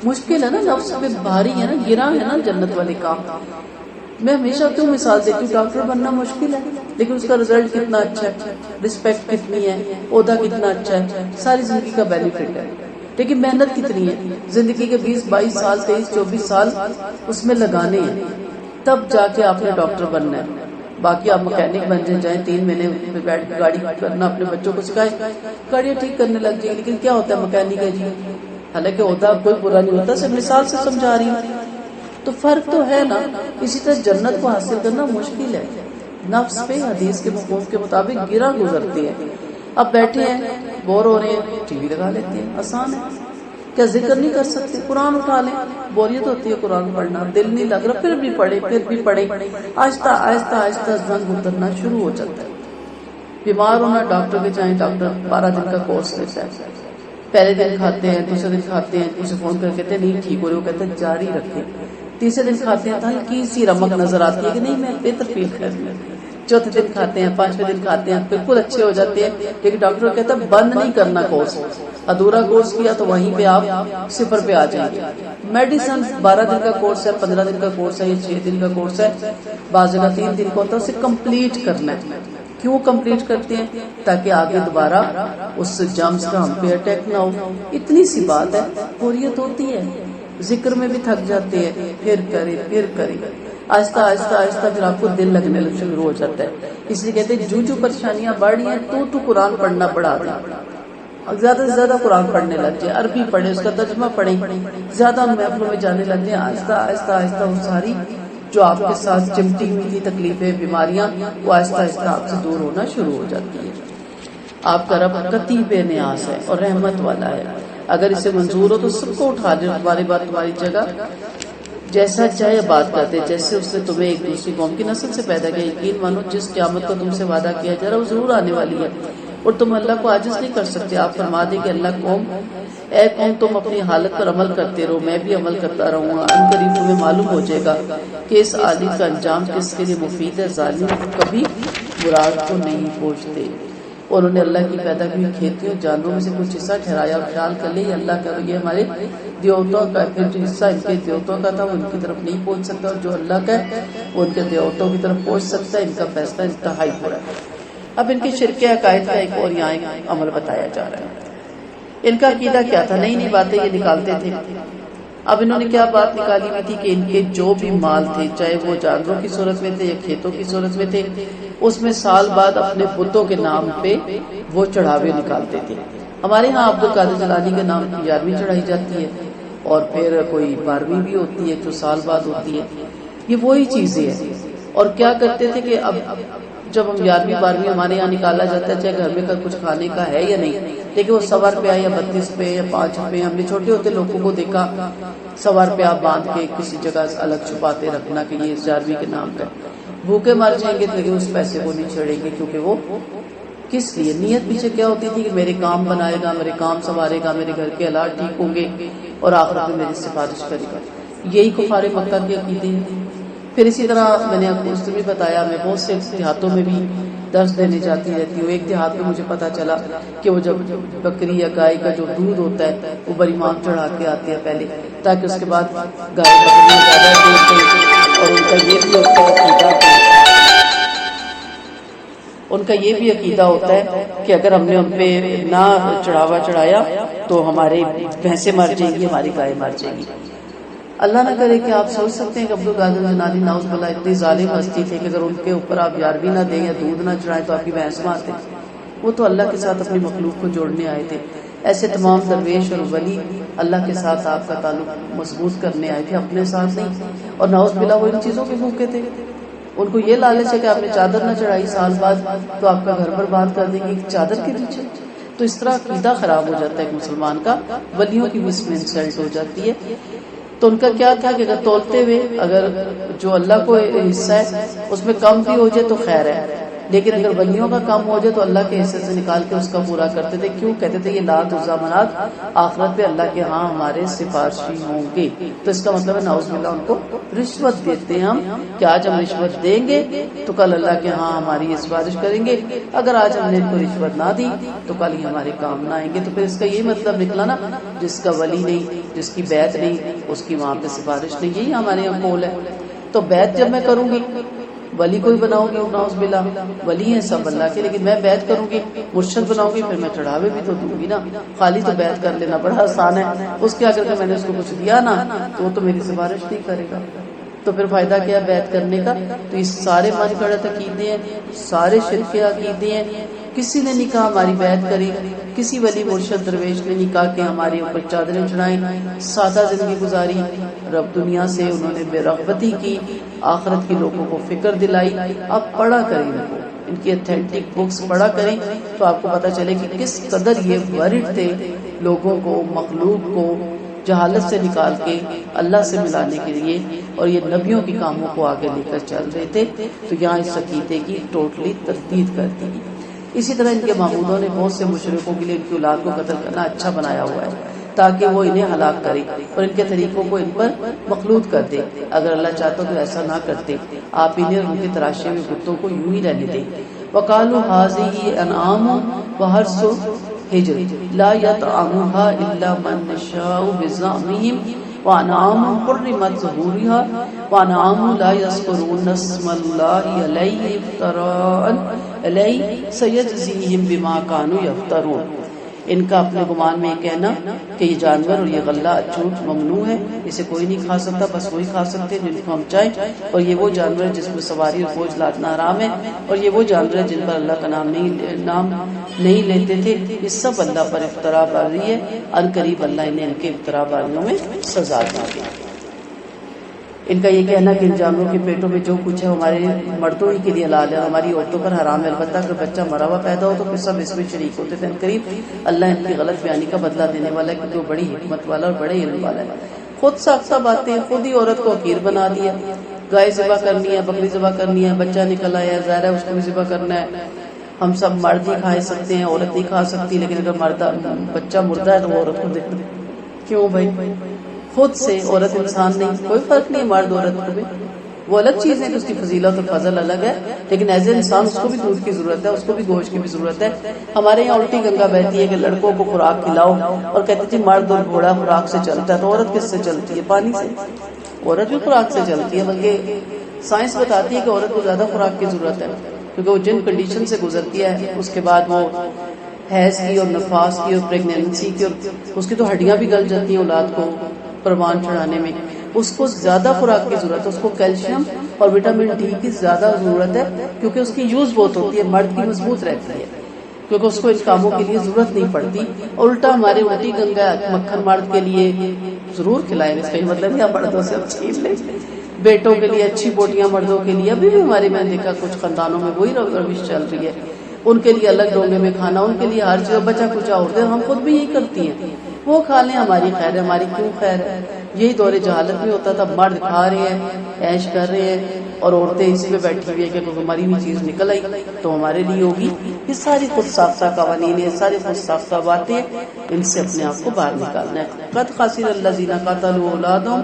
مشکل ہے نا، نفس پہ بھاری ہے نا، گرا ہے نا جنت والے کام. میں ہمیشہ کیوں مثال دیتی ہوں، ڈاکٹر بننا مشکل ہے لیکن اس کا رزلٹ کتنا اچھا ہے، رسپیکٹ کتنی ہے، عہدہ کتنا اچھا ہے، ساری زندگی کا بینیفٹ ہے. لیکن محنت کتنی ہے، زندگی کے 20-22 سال 23-24 سال اس میں لگانے ہیں، تب جا کے آپ نے ڈاکٹر بننا ہے. باقی آپ مکینک بن جائیں 3 مہینے پہ بیٹھ کے گاڑی کرنا اپنے بچوں کو سکھائے، گاڑیاں ٹھیک کرنے لگ جائیں. لیکن کیا ہوتا ہے مکینک ہے جی، حالانکہ عہدہ کوئی برا نہیں ہوتا، صرف مثال سے سمجھا رہی ہوں. تو فرق تو ہے نا. اسی طرح جنت کو حاصل کرنا مشکل ہے. نفس پہ حدیث کے مفہوم کے مطابق گرا گزرتی ہے. اب بیٹھے ہیں بور ہو رہے ہیں، ٹی وی لگا لیتے ہیں، آسان ہے. کیا ذکر نہیں کر سکتے؟ قرآن اٹھا لیں. بوریت ہوتی ہے قرآن پڑھنا، دل نہیں لگ رہا، پھر بھی پڑھے پھر بھی پڑھے. آہستہ آہستہ آہستہ زنگ اترنا شروع ہو جاتا ہے. بیمار ہونا ڈاکٹر کے جائیں، ڈاکٹر 12 دن کا کورس لیتا ہے. پہلے دن کھاتے ہیں، دوسرے دن کھاتے ہیں، اسے فون کر کہتے ہیں نہیں ٹھیک ہو رہے، وہ کہتے ہیں جاری رکھیں. تیسرے دن کھاتے ہیں تو ہلکی سی رمق نظر آتی ہے کہ نہیں میں بہتر فیل کر رہی ہوں. چوتھے دن کھاتے ہیں، 5ویں دن کھاتے ہیں، بالکل اچھے ہو جاتے ہیں. لیکن ڈاکٹر کہتا ہے بند نہیں کرنا کورس، ادھورا کورس کیا تو وہیں پہ آپ 0 پہ آ جائیں گے. میڈیسن 12 دن کا کورس ہے، 15 دن کا کورس ہے، یا 6 دن کا کورس ہے، بعض جگہ 3 دن کا ہوتا ہے، اسے کمپلیٹ کرنا ہے. کیوں کمپلیٹ کرتے ہیں؟ تاکہ آگے دوبارہ اس جرمز کا ہم پہ اٹیک نہ ہو. اتنی سی بات ہے. بوریت ہوتی ہے، ذکر میں بھی تھک جاتے ہیں، پھر کرے. آہستہ آہستہ آہستہ پھر آپ کو دل لگنے شروع ہو جاتا ہے. اس لیے کہتے ہیں جو پریشانیاں بڑھ رہی ہیں تو قرآن پڑھنا بڑھا دیں, زیادہ سے زیادہ قرآن پڑھنے لگ جائیں, عربی پڑھیں, اس کا ترجمہ پڑھیں, زیادہ محفلوں میں جانے لگ جائیں. آہستہ آہستہ آہستہ وہ ساری جو آپ کے ساتھ چمٹی ہوئی تھی تکلیفیں, بیماریاں, وہ آہستہ آہستہ آپ سے دور ہونا شروع ہو جاتی ہے. آپ کا رب کتیب نیاز ہے اور رحمت والا ہے, اگر اسے منظور ہو تو سب کو اٹھا دے تمہاری بات تمہاری جگہ, جیسا چاہے بات کرتے, جیسے اس نے تمہیں ایک دوسری قوم کی نسل سے پیدا کیا. یقین مانو جس قیامت کو تم سے وعدہ کیا جا رہا وہ ضرور آنے والی ہے اور تم اللہ کو عاجز نہیں کر سکتے. آپ فرما دیں کہ اللہ قوم, اے قوم تم اپنی حالت پر عمل کرتے رہو, میں بھی عمل کرتا رہوں گا. ان قریب تمہیں معلوم ہو جائے گا کہ اس عالی کا انجام کس کے لیے مفید ہے. ظالم کبھی مراد کو نہیں پہنچتے. انہوں نے اللہ کی پیدا کی کھیتیوں جانوروں میں سے کچھ حصہ ٹھہرایا اور خیال کر لیا اللہ کا, یہ ہمارے دیوتوں کا, پھر جو حصہ ان کے دیوتوں کا تھا وہ ان کی طرف نہیں پہنچ سکتا, اور جو اللہ کا ہے وہ ان کے دیوتوں کی طرف پہنچ سکتا ہے. ان کا فیصلہ انتہائی برا ہے. اب ان کے شرک عقائد کا ایک اور یہاں ایک عمل بتایا جا رہا ہے. ان کا عقیدہ کیا تھا, نئی نئی باتیں یہ نکالتے تھے. اب انہوں نے کیا بات نکالی ہوئی تھی کہ ان کے جو بھی مال تھے, چاہے وہ جانوروں کی صورت میں تھے یا کھیتوں کی صورت میں تھے, اس میں سال بعد اپنے بتوں کے نام پہ وہ چڑھاوے نکالتے تھے. ہمارے ہاں عبد القادر جیلانی کے نام کی 11ویں چڑھائی جاتی ہے, اور پھر کوئی 12ویں بھی ہوتی ہے جو سال بعد ہوتی ہے. یہ وہی چیزیں ہیں. اور کیا کرتے تھے کہ اب جب ہم 11ویں 12ویں ہمارے یہاں نکالا جاتا ہے, چاہے گھر میں کچھ کھانے کا ہے یا نہیں, لیکن وہ 100 روپیہ یا 32 روپے یا 5 روپے, ہم نے چھوٹے ہوتے لوگوں کو دیکھا 100 روپیہ باندھ کے کسی جگہ الگ چھپاتے رکھنا کہ یہ 11ویں کے نام کا. بھوکے مر جائیں گے لیکن اس پیسے کو نہیں چھیڑیں گے, کیونکہ وہ کس لیے, نیت پیچھے کیا ہوتی تھی کہ میرے کام بنائے گا, میرے کام سنوارے گا, میرے گھر کے حالات ٹھیک ہوں گے اور آخرت میں میری سفارش کرے گا. یہی کفار مکہ کے عقیدے ہیں. پھر اسی طرح میں نے آپ کو بھی بتایا, میں بہت سے دیہاتوں میں بھی درس دینے جاتی رہتی ہوں. ایک دیہات میں مجھے پتا چلا کہ وہ جب بکری یا گائے کا جو دودھ ہوتا ہے وہ بڑی ماں چڑھا کے آتے ہیں پہلے, تاکہ اس کے بعد گائے بکریاں زیادہ دودھ دیں. اور ان کا یہ بھی عقیدہ ہوتا ہے کہ اگر ہم نے ان پہ نہ چڑھاوا چڑھایا تو ہمارے بھینسیں مر جائیں گی, ہماری گائے مر جائیں گی. اللہ نہ کرے کہ آپ سوچ سکتے ہیں کہ عبد القادر جیلانی نعوذ باللہ اتنی ظالم ہستی تھے کہ اگر ان کے اوپر آپ 11ویں نہ دیں یا دودھ نہ چڑھائیں تو آپ کی بھینس مارتے. وہ تو اللہ کے ساتھ اپنی مخلوق کو جوڑنے آئے تھے. ایسے تمام درویش اور ولی اللہ کے ساتھ آپ کا تعلق مضبوط کرنے آئے تھے, اپنے ساتھ نہیں. اور نعوذ باللہ وہ ان چیزوں کے بھوکے تھے. ان کو یہ لالچ ہے کہ آپ نے چادر نہ چڑھائی سال بعد تو آپ کا گھر برباد کر دیں گے چادر کے پیچھے. تو اس طرح عقیدہ خراب ہو جاتا ہے ایک مسلمان کا, ولیوں کی بھی اس میں انسلٹ ہو جاتی ہے. تو ان کا کیا تھا کہ اگر تولتے ہوئے اگر جو اللہ کو حصہ ہے اس میں کم بھی ہو جائے تو خیر ہے, لیکن اگر ولیوں کا کام ہو جائے تو اللہ کے حصے سے نکال کے اس کا پورا کرتے تھے. کیوں کہتے تھے یہ لات عزا منات آخرت پہ اللہ کے ہاں ہمارے سفارشی ہوں گے. تو اس کا مطلب ہے نعوذ باللہ ان کو رشوت دیتے ہیں ہم کہ آج ہم رشوت دیں گے تو کل اللہ کے ہاں ہماری سفارش کریں گے, اگر آج ہم نے ان کو رشوت نہ دی تو کل ہی ہمارے کام نہ آئیں گے. تو پھر اس کا یہ مطلب نکلا نا, جس کا ولی نہیں, جس کی بیعت نہیں, اس کی وہاں پہ سفارش نہیں. یہی ہمارے یہاں قول ہے. تو بیعت جب میں کروں گی ولی کوئی بناؤں گی, نعوذ باللہ ولی ہیں سب اللہ کے, لیکن میں بیعت کروں گی مرشد بناؤں گی, پھر میں چڑھاوے بھی تو دوں گی نا. خالی تو بیعت کر لینا بڑا آسان ہے, اس کے اگر میں نے اس کو کچھ دیا نا تو وہ تو میری سفارش نہیں کرے گا. تو پھر فائدہ کیا بیعت کرنے کا. تو یہ سارے من گڑت عقیدے ہیں, سارے شرک عقیدے ہیں. کسی نے نہیں کہا ہماری بیعت کری, کسی ولی مرشد درویش نے نہیں کہا کہ ہمارے اوپر چادریں چڑھائیں. سادہ زندگی گزاری, رب دنیا سے انہوں نے بے رغبتی کی, آخرت کی لوگوں کو فکر دلائی. آپ پڑھا کریں ان کی اتھینٹک بکس پڑھا کریں تو آپ کو پتہ چلے کہ کس قدر یہ ورڈ تھے لوگوں کو, مخلوق کو جہالت سے نکال کے اللہ سے ملانے کے لیے, اور یہ نبیوں کے کاموں کو آگے لے کر چل رہے تھے. تو یہاں اس عقیدے کی ٹوٹلی تردید کر دی. اسی طرح ان کے معبودوں نے بہت سے مشرکوں کے لیے ان کی اولاد کو قتل کرنا اچھا بنایا ہوا ہے تاکہ وہ انہیں ہلاک کرے اور ان کے طریقوں کو ان پر مخلوط کر دے. اگر اللہ چاہتا تو ایسا نہ کرتے, آپ انہیں اور ان کے تراشے ہوئے بتوں کو یوں ہی رہنے دیں. وَقَالُوا هَٰذِهِ أَنْعَامٌ وَحَرْثٌ حِجْرٌ لَا يَطْعَمُهَا إِلَّا مَن نَّشَاءُ بِزَعْمِهِمْ وَأَنْعَامٌ حُرِّمَتْ ظُهُورُهَا وَأَنْعَامٌ لَا يَذْكُرُونَ اسْمَ اللَّهِ عَلَيْهِ افْتِرَاءً عَلَيْهِ سَيَجْزِيهِمْ بِمَا كَانُوا يَفْتَرُونَ. ان کا اپنے گمان میں یہ کہنا کہ یہ جانور اور یہ غلہ جھوٹ ممنوع ہے، اسے کوئی نہیں کھا سکتا، بس وہی کھا سکتے جن کو ہم چاہیں، اور یہ وہ جانور ہے جس میں سواری اور بوجھ لادنا حرام ہے، اور یہ وہ جانور ہے جن پر اللہ کا نام نہیں لیتے تھے، یہ سب اللہ پر افطرا باری ہے، ان قریب اللہ انہیں ان کے افطرا باریوں میں سزا دے گا۔ ان کا یہ کہنا کہ ان جانوروں کے پیٹوں میں جو کچھ ہے ہمارے مردوں ہی کے لیے حلال ہے، ہماری عورتوں پر حرام ہے، البتہ اگر بچہ مرا ہوا پیدا ہو تو پھر سب اس میں شریک ہوتے تھے، قریب اللہ ان کی غلط بیانی کا بدلہ دینے والا ہے، کیونکہ وہ بڑی حکمت والا اور بڑے علم والا ہے۔ خود ساختہ باتیں، خود ہی عورت کو حقیر بنا دیا، گائے ذبح کرنی ہے، بکری ذبح کرنی ہے، بچہ نکل آیا ہے، ظاہر ہے اس کو بھی ذبح کرنا ہے، ہم سب مرد ہی کھا سکتے ہیں، عورت نہیں کھا سکتی، لیکن اگر بچہ مردہ ہے تو وہ عورت کو دیکھ کیوں بھائی؟ خود سے عورت انسان نہیں، کوئی فرق نہیں ہے مرد عورت کو بھی، وہ الگ چیز ہے کہ اس کی فضیلت اور فضل الگ ہے، لیکن ایز اے انسان اس کو بھی دودھ کی ضرورت ہے، اس کو بھی گوشت کی بھی ضرورت ہے۔ ہمارے یہاں الٹی گنگا بہتی ہے کہ لڑکوں کو خوراک کھلاؤ اور کہتے تھے مرد اور گھوڑا خوراک سے چلتا ہے، تو عورت کس سے چلتی ہے؟ پانی سے۔ عورت بھی خوراک سے چلتی ہے، بلکہ سائنس بتاتی ہے کہ عورت کو زیادہ خوراک کی ضرورت ہے، کیونکہ وہ جن کنڈیشن سے گزرتی ہے، اس کے بعد وہ حیض کی اور نفاس کی اور پریگنینسی کی، اور اس کی تو ہڈیاں بھی گل جاتی ہیں اولاد کو پروان چڑھانے میں، اس کو زیادہ خوراک کی ضرورت ہے، اس کو کیلشیم اور وٹامن ڈی کی زیادہ ضرورت ہے، کیونکہ اس کی یوز بہت ہوتی ہے، مرد کی مضبوط رہتی ہے کیونکہ اس کو ان کاموں کے لیے ضرورت نہیں پڑتی۔ الٹا ہمارے الٹی گنگا مکھن مرد کے لیے ضرور کھلائیں، اس کا یہ مطلب ہے مردوں سے اب چھین لیں، بیٹوں کے لیے اچھی بوٹیاں مردوں کے لیے، ابھی بھی ہمارے میں دیکھا کچھ خاندانوں میں وہی روش چل رہی ہے، ان کے لیے الگ ڈونگے میں کھانا، ان کے لیے ہر چیز بچا کچا ہوتے ہیں، ہم خود بھی یہی کرتی ہیں، وہ کھا لیں ہماری خیر ہے، ہماری کیوں خیر ہے؟ یہی دور جہالت میں ہوتا تھا، مرد کھا رہے ہیں، عیش کر رہے ہیں، اور عورتیں اسی میں بیٹھی ہوئی ہیں کہ ہماری بھی چیز نکل آئی تو ہمارے لیے ہوگی۔ یہ ساری خود ساختہ قوانین ہیں، ساری خود ساختہ باتیں، ان سے اپنے آپ کو باہر نکالنا ہے۔ قد خسر الذین قتلوا اولادہم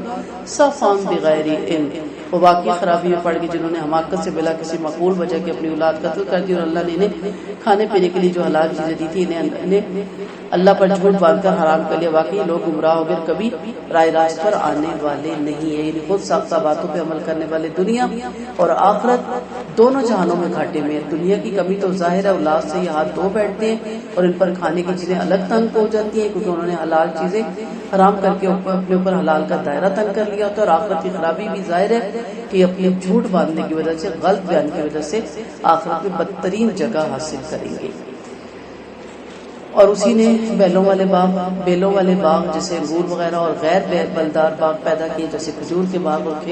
سفہا بغیر علم، وہ واقعی خرابی میں پڑ گئی جنہوں نے حماقت سے بلا کسی معقول وجہ کے اپنی اولاد قتل کر دی، اور اللہ نے انہیں کھانے پینے کے لیے جو حلال چیزیں دی تھی انہیں اللہ پر جھوٹ باندھ کر حرام کر لیا، واقعی لوگ گمراہ ہو گئے، کبھی رائے راست پر آنے والے نہیں ہیں۔ یعنی خود ساختہ باتوں پہ عمل کرنے والے دنیا اور آخرت دونوں جہانوں میں گھاٹے میں ہیں۔ دنیا کی کمی تو ظاہر ہے، اولاد سے یہ ہاتھ دھو بیٹھتے ہیں اور ان پر کھانے کی چیزیں الگ تنگ ہو جاتی ہیں، کیونکہ انہوں نے حلال چیزیں حرام کر کے اپنے اوپر حلال کا دائرہ تنگ کر لیا ہوتا ہے، اور آخرت کی خرابی بھی ظاہر ہے کہ اپنے جھوٹ باندھنے کی وجہ سے، غلط بیان کی وجہ سے آخرت میں بدترین جگہ حاصل کریں گے۔ اور اسی نے بیلوں والے باغ جیسے انگور وغیرہ اور غیر بلدار باغ پیدا کیے، جیسے کھجور کے باغ اور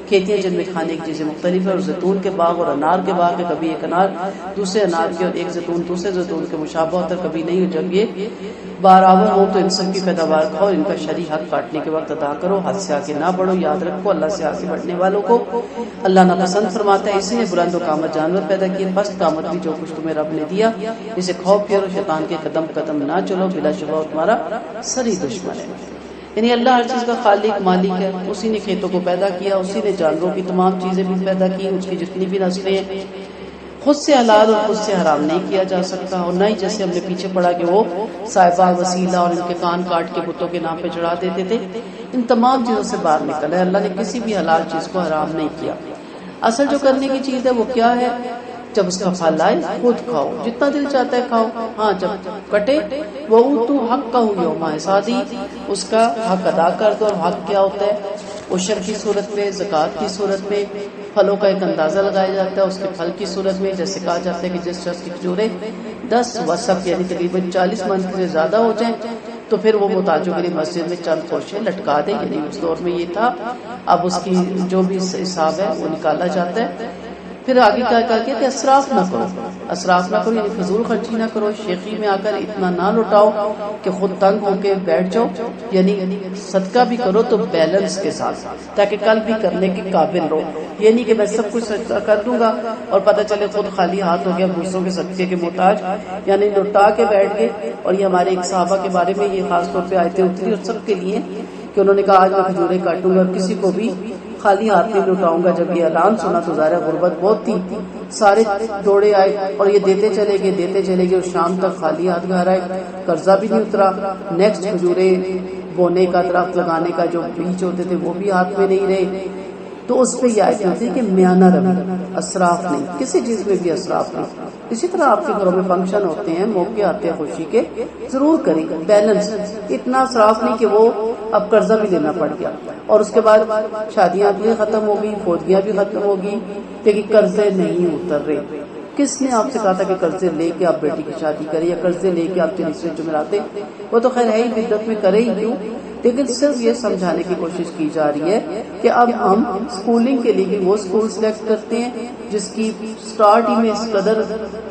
کھیتیاں جن میں کھانے کی چیزیں مختلف ہیں، اور زیتون کے باغ اور انار کے باغ، کبھی ایک انار دوسرے انار کے اور ایک زیتون دوسرے زیتون کے مشابہ ہوتا ہے، کبھی نہیں، جب یہ برابر ہو تو ان سب کی پیداوار کھاؤ، ان کا شرعی حق کاٹنے کے وقت ادا کرو، حد سے آگے نہ بڑھو، یاد رکھو اللہ سے آگے بڑھنے والوں کو اللہ ناپسند فرماتا ہے۔ اسی نے بلند و قامت جانور پیدا کیے، پست قامت بھی جو کچھ تمہیں رب نے دیا، اسے کھاؤ پیو، شیطان کے قدم نہ چلو، بلا شبہ تمہارا سری دشمن ہے۔ یعنی اللہ ہر چیز کا خالق مالک ہے، اسی نے کھیتوں کو پیدا کیا، اسی نے جانوروں کی تمام چیزیں بھی پیدا کی، اس کی جتنی بھی نسلیں ہیں، خود سے حلال اور خود سے حرام نہیں کیا جا سکتا، اور نہ ہی جیسے ہم نے پیچھے پڑھا کہ وہ صاحبہ وسیلہ اور ان کے کان کاٹ کے بتوں کے نام پہ چڑھا دیتے تھے، ان تمام چیزوں سے باہر نکل ہے۔ اللہ نے کسی بھی حلال چیز کو حرام نہیں کیا۔ اصل جو کرنے کی چیز ہے وہ کیا ہے؟ جب اس کا پھل آئے خود کھاؤ، جتنا دل چاہتا ہے کھاؤ، ہاں جب کٹے وہ تو حق کا یوم حسادی، اس کا حق ادا کر دو۔ اور حق کیا ہوتا ہے؟ عشر کی صورت میں، زکوٰۃ کی صورت میں، پھلوں کا ایک اندازہ لگایا جاتا ہے، اس کے پھل کی صورت میں جیسے کہا جاتا ہے کہ جس شخص کی کھجوریں 10 وسق یعنی تقریباً 40 من سے زیادہ ہو جائیں تو پھر وہ محتاجوں کے لیے مسجد میں چند خوشے لٹکا دیں، یعنی اس دور میں یہ تھا۔ اب اس کی جو بھی حساب ہے وہ نکالا جاتا ہے۔ پھر آگے کیا کہتے ہیں؟ اسراف نہ کرو، اسراف نہ کرو یعنی فضول خرچی نہ کرو، شیخی میں آ کر اتنا نہ لٹاؤ کہ خود تنگ ہو کے بیٹھ جاؤ، یعنی صدقہ بھی کرو تو بیلنس کے ساتھ، تاکہ کل بھی کرنے کے قابل رہو۔ یہ نہیں کہ میں سب کچھ صدقہ کر دوں گا اور پتہ چلے خود خالی ہاتھ ہو گیا، دوسروں کے صدقے کے محتاج، یعنی لٹا کے بیٹھ گئے۔ اور یہ ہمارے ایک صحابہ کے بارے میں یہ خاص طور پہ آیتیں اتری اور سب کے لیے کہ انہوں نے کہا آج میں کھجوریں کاٹوں گا اور کسی کو بھی خالی ہاتھ نہیں لٹاؤں گا۔ جب یہ اعلان سنا تو ظاہر غربت بہت تھی، سارے دوڑے آئے اور یہ دیتے چلے گئے اور شام تک خالی ہاتھ گھر آئے، قرضہ بھی نہیں اترا۔ نیکسٹ کھجوریں بونے کا، درخت لگانے کا جو بیج ہوتے تھے وہ بھی ہاتھ میں نہیں رہے، تو اس پہ یہ آیتیں ہوتی ہے کہ میانہ روی، اسراف نہیں، کسی چیز میں بھی اسراف نہیں۔ اسی طرح آپ کے گھروں میں فنکشن ہوتے ہیں، موقع آتے ہیں خوشی کے، ضرور کریں بیلنس، اتنا اسراف نہیں کہ وہ اب قرضہ بھی لینا پڑ گیا اور اس کے بعد شادیاں بھی ختم ہو گئی، فوجیاں بھی ختم ہو گئی، لیکن قرضے نہیں اتر رہے۔ کس نے آپ سے کہا تھا کہ قرضے لے کے آپ بیٹی کی شادی کریں یا قرضے لے کے آپ جنسیں جمعراتے؟ وہ تو خیر ہے ہی، بدعت میں کرے ہی کیوں، لیکن صرف یہ سمجھانے کی کوشش کی جا رہی ہے کہ اب ہم اسکولنگ کے لیے بھی وہ اسکول سلیکٹ کرتے ہیں جس کی سٹارٹ ہی میں اس قدر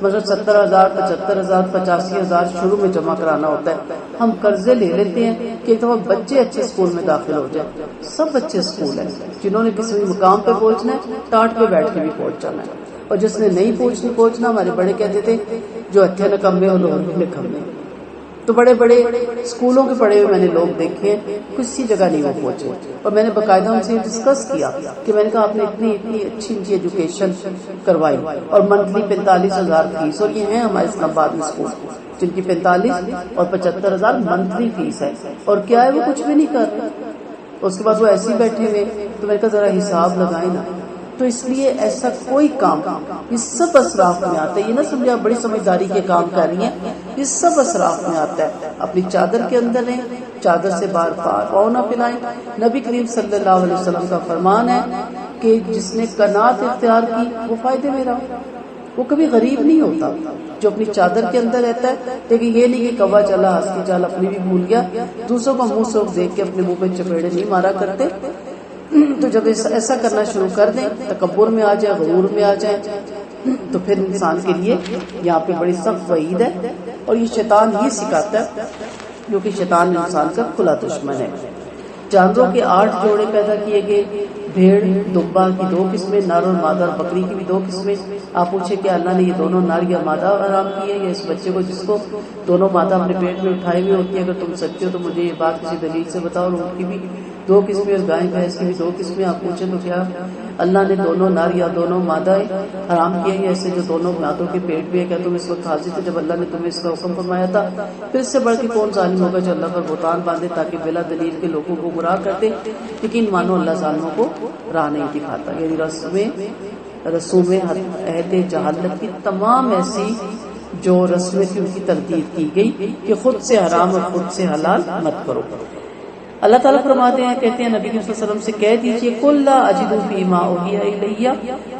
مطلب 70,000 75,000 85,000 شروع میں جمع کرانا ہوتا ہے۔ ہم قرضے لے لیتے ہیں کہ ایک دفعہ بچے اچھے اسکول میں داخل ہو جائیں۔ سب بچے اسکول ہیں، جنہوں نے کسی مقام پہ پہنچنا ہے ٹاٹ پہ بیٹھ کے بھی پہنچ جانا ہے، اور جس نے نہیں پہنچنا، ہمارے بڑے کہتے تھے جو اچھے نکمے وہ لوگ بھی نکمے۔ تو بڑے بڑے اسکولوں کے پڑھے ہوئے میں نے لوگ دیکھے ہیں، کسی جگہ نہیں وہ پہنچے، اور میں نے باقاعدہ ان سے ڈسکس کیا کہ میں نے کہا آپ نے اتنی اچھی ایجوکیشن کروائی اور منتھلی 45,000 فیس، اور یہ ہیں ہمارے اسلام آباد میں اسکول جن کی 45 اور 75,000 منتھلی فیس ہے، اور کیا ہے وہ کچھ بھی نہیں کر رہے، اس کے بعد وہ ایسے ہی بیٹھے ہوئے۔ تو میں نے کہا ذرا حساب لگائیں نا۔ تو اس لیے ایسا کوئی کام، یہ سب اسراف میں آتا ہے، یہ نہ سمجھے آپ بڑی سمجھداری کے کام کر رہی ہیں، یہ سب اسراف میں آتا ہے۔ اپنی چادر کے اندر رہیں، چادر سے بار بار پاؤں نہ پھیلائیں۔ نبی کریم صلی اللہ علیہ وسلم کا فرمان ہے کہ جس نے قناعت اختیار کی وہ فائدے میں رہا، وہ کبھی غریب نہیں ہوتا جو اپنی چادر کے اندر رہتا ہے۔ لیکن یہ نہیں کہ کوا چلا ہنس کی چال اپنی بھی بھول گیا، دوسروں کا منہ سوکھ دیکھ کے اپنے منہ پہ چپیڑے نہیں مارا کرتے۔ تو جب ایسا کرنا شروع کر دیں، تکبر میں آ جائے، غرور میں آ جائیں، تو پھر انسان کے لیے یہاں پہ بڑی سخت وعید ہے، اور یہ شیطان ہی سکھاتا ہے، کیونکہ شیطان انسان کا کھلا دشمن ہے۔ جانوروں کے 8 جوڑے پیدا کیے گئے، بھیڑ دبا کی 2 قسمیں، نر اور مادہ، اور بکری کی بھی 2 قسمیں۔ آپ پوچھے کہ اللہ نے یہ دونوں نر یا مادہ حرام کی ہے، یا اس بچے کو جس کو دونوں مادہ اپنے پیٹ میں اٹھائی ہوئی ہوتی ہے؟ اگر تم سچے ہو تو مجھے یہ بات کسی دلیل سے بتاؤ۔ اور ان کی بھی 2 قسمیں، اور گائے بھینس کی بھی 2 قسمیں۔ آپ پوچھیں تو کیا اللہ نے دونوں نر یا دونوں مادہ حرام کیا ہے، ایسے جو دونوں مادوں کے پیٹ بھی ہے؟ کیا تم اس وقت حاضر تھے جب اللہ نے تمہیں اس کا حکم فرمایا تھا؟ پھر اس سے بڑھ کے کون ظالم ہوگا جو اللہ پر بہتان باندھے تاکہ بلا دلیل کے لوگوں کو گمراہ کرتے؟ لیکن مانو اللہ ظالموں کو راہ نہیں دکھاتا۔ یعنی رسوم عہد جہالت کی تمام ایسی جو رسمیں تھی ان کی تردید کی گئی کہ خود سے حرام اور خود سے حلال مت کرو۔ اللہ تعالیٰ فرماتے ہیں، کہتے ہیں نبی صلی اللہ علیہ وسلم سے کہہ دیجئے قُل لَا أَجِدُ فِي مَا أُوحِيَ إِلَيَّ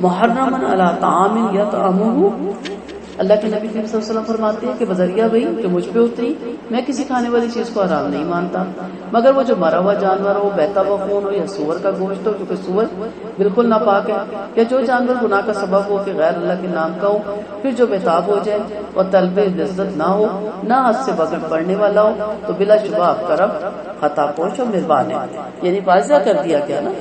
مُحَرَّمًا عَلَىٰ طَعَامٍ يَطْعَمُهُ۔ اللہ کے نبی صلی اللہ علیہ وسلم فرماتے ہیں کہ بذریعہ وہی جو مجھ پہ اتری، میں کسی کھانے والی چیز کو حرام نہیں مانتا مگر وہ جو مرا ہوا جانور ہو، بہتا ہوا خون ہو، یا سور کا گوشت ہو، کیونکہ سور بالکل ناپاک ہے، یا جو جانور گناہ کا سبب ہو کہ غیر اللہ کے نام کا ہو، پھر جو بےتاب ہو جائے اور طلب لذت نہ ہو، نہ حد سے بغیر پڑنے والا ہو، تو بلا شبہ آپ کا رب خطا پوش اور مہربان ہے۔ یعنی واضح کر دیا گیا نا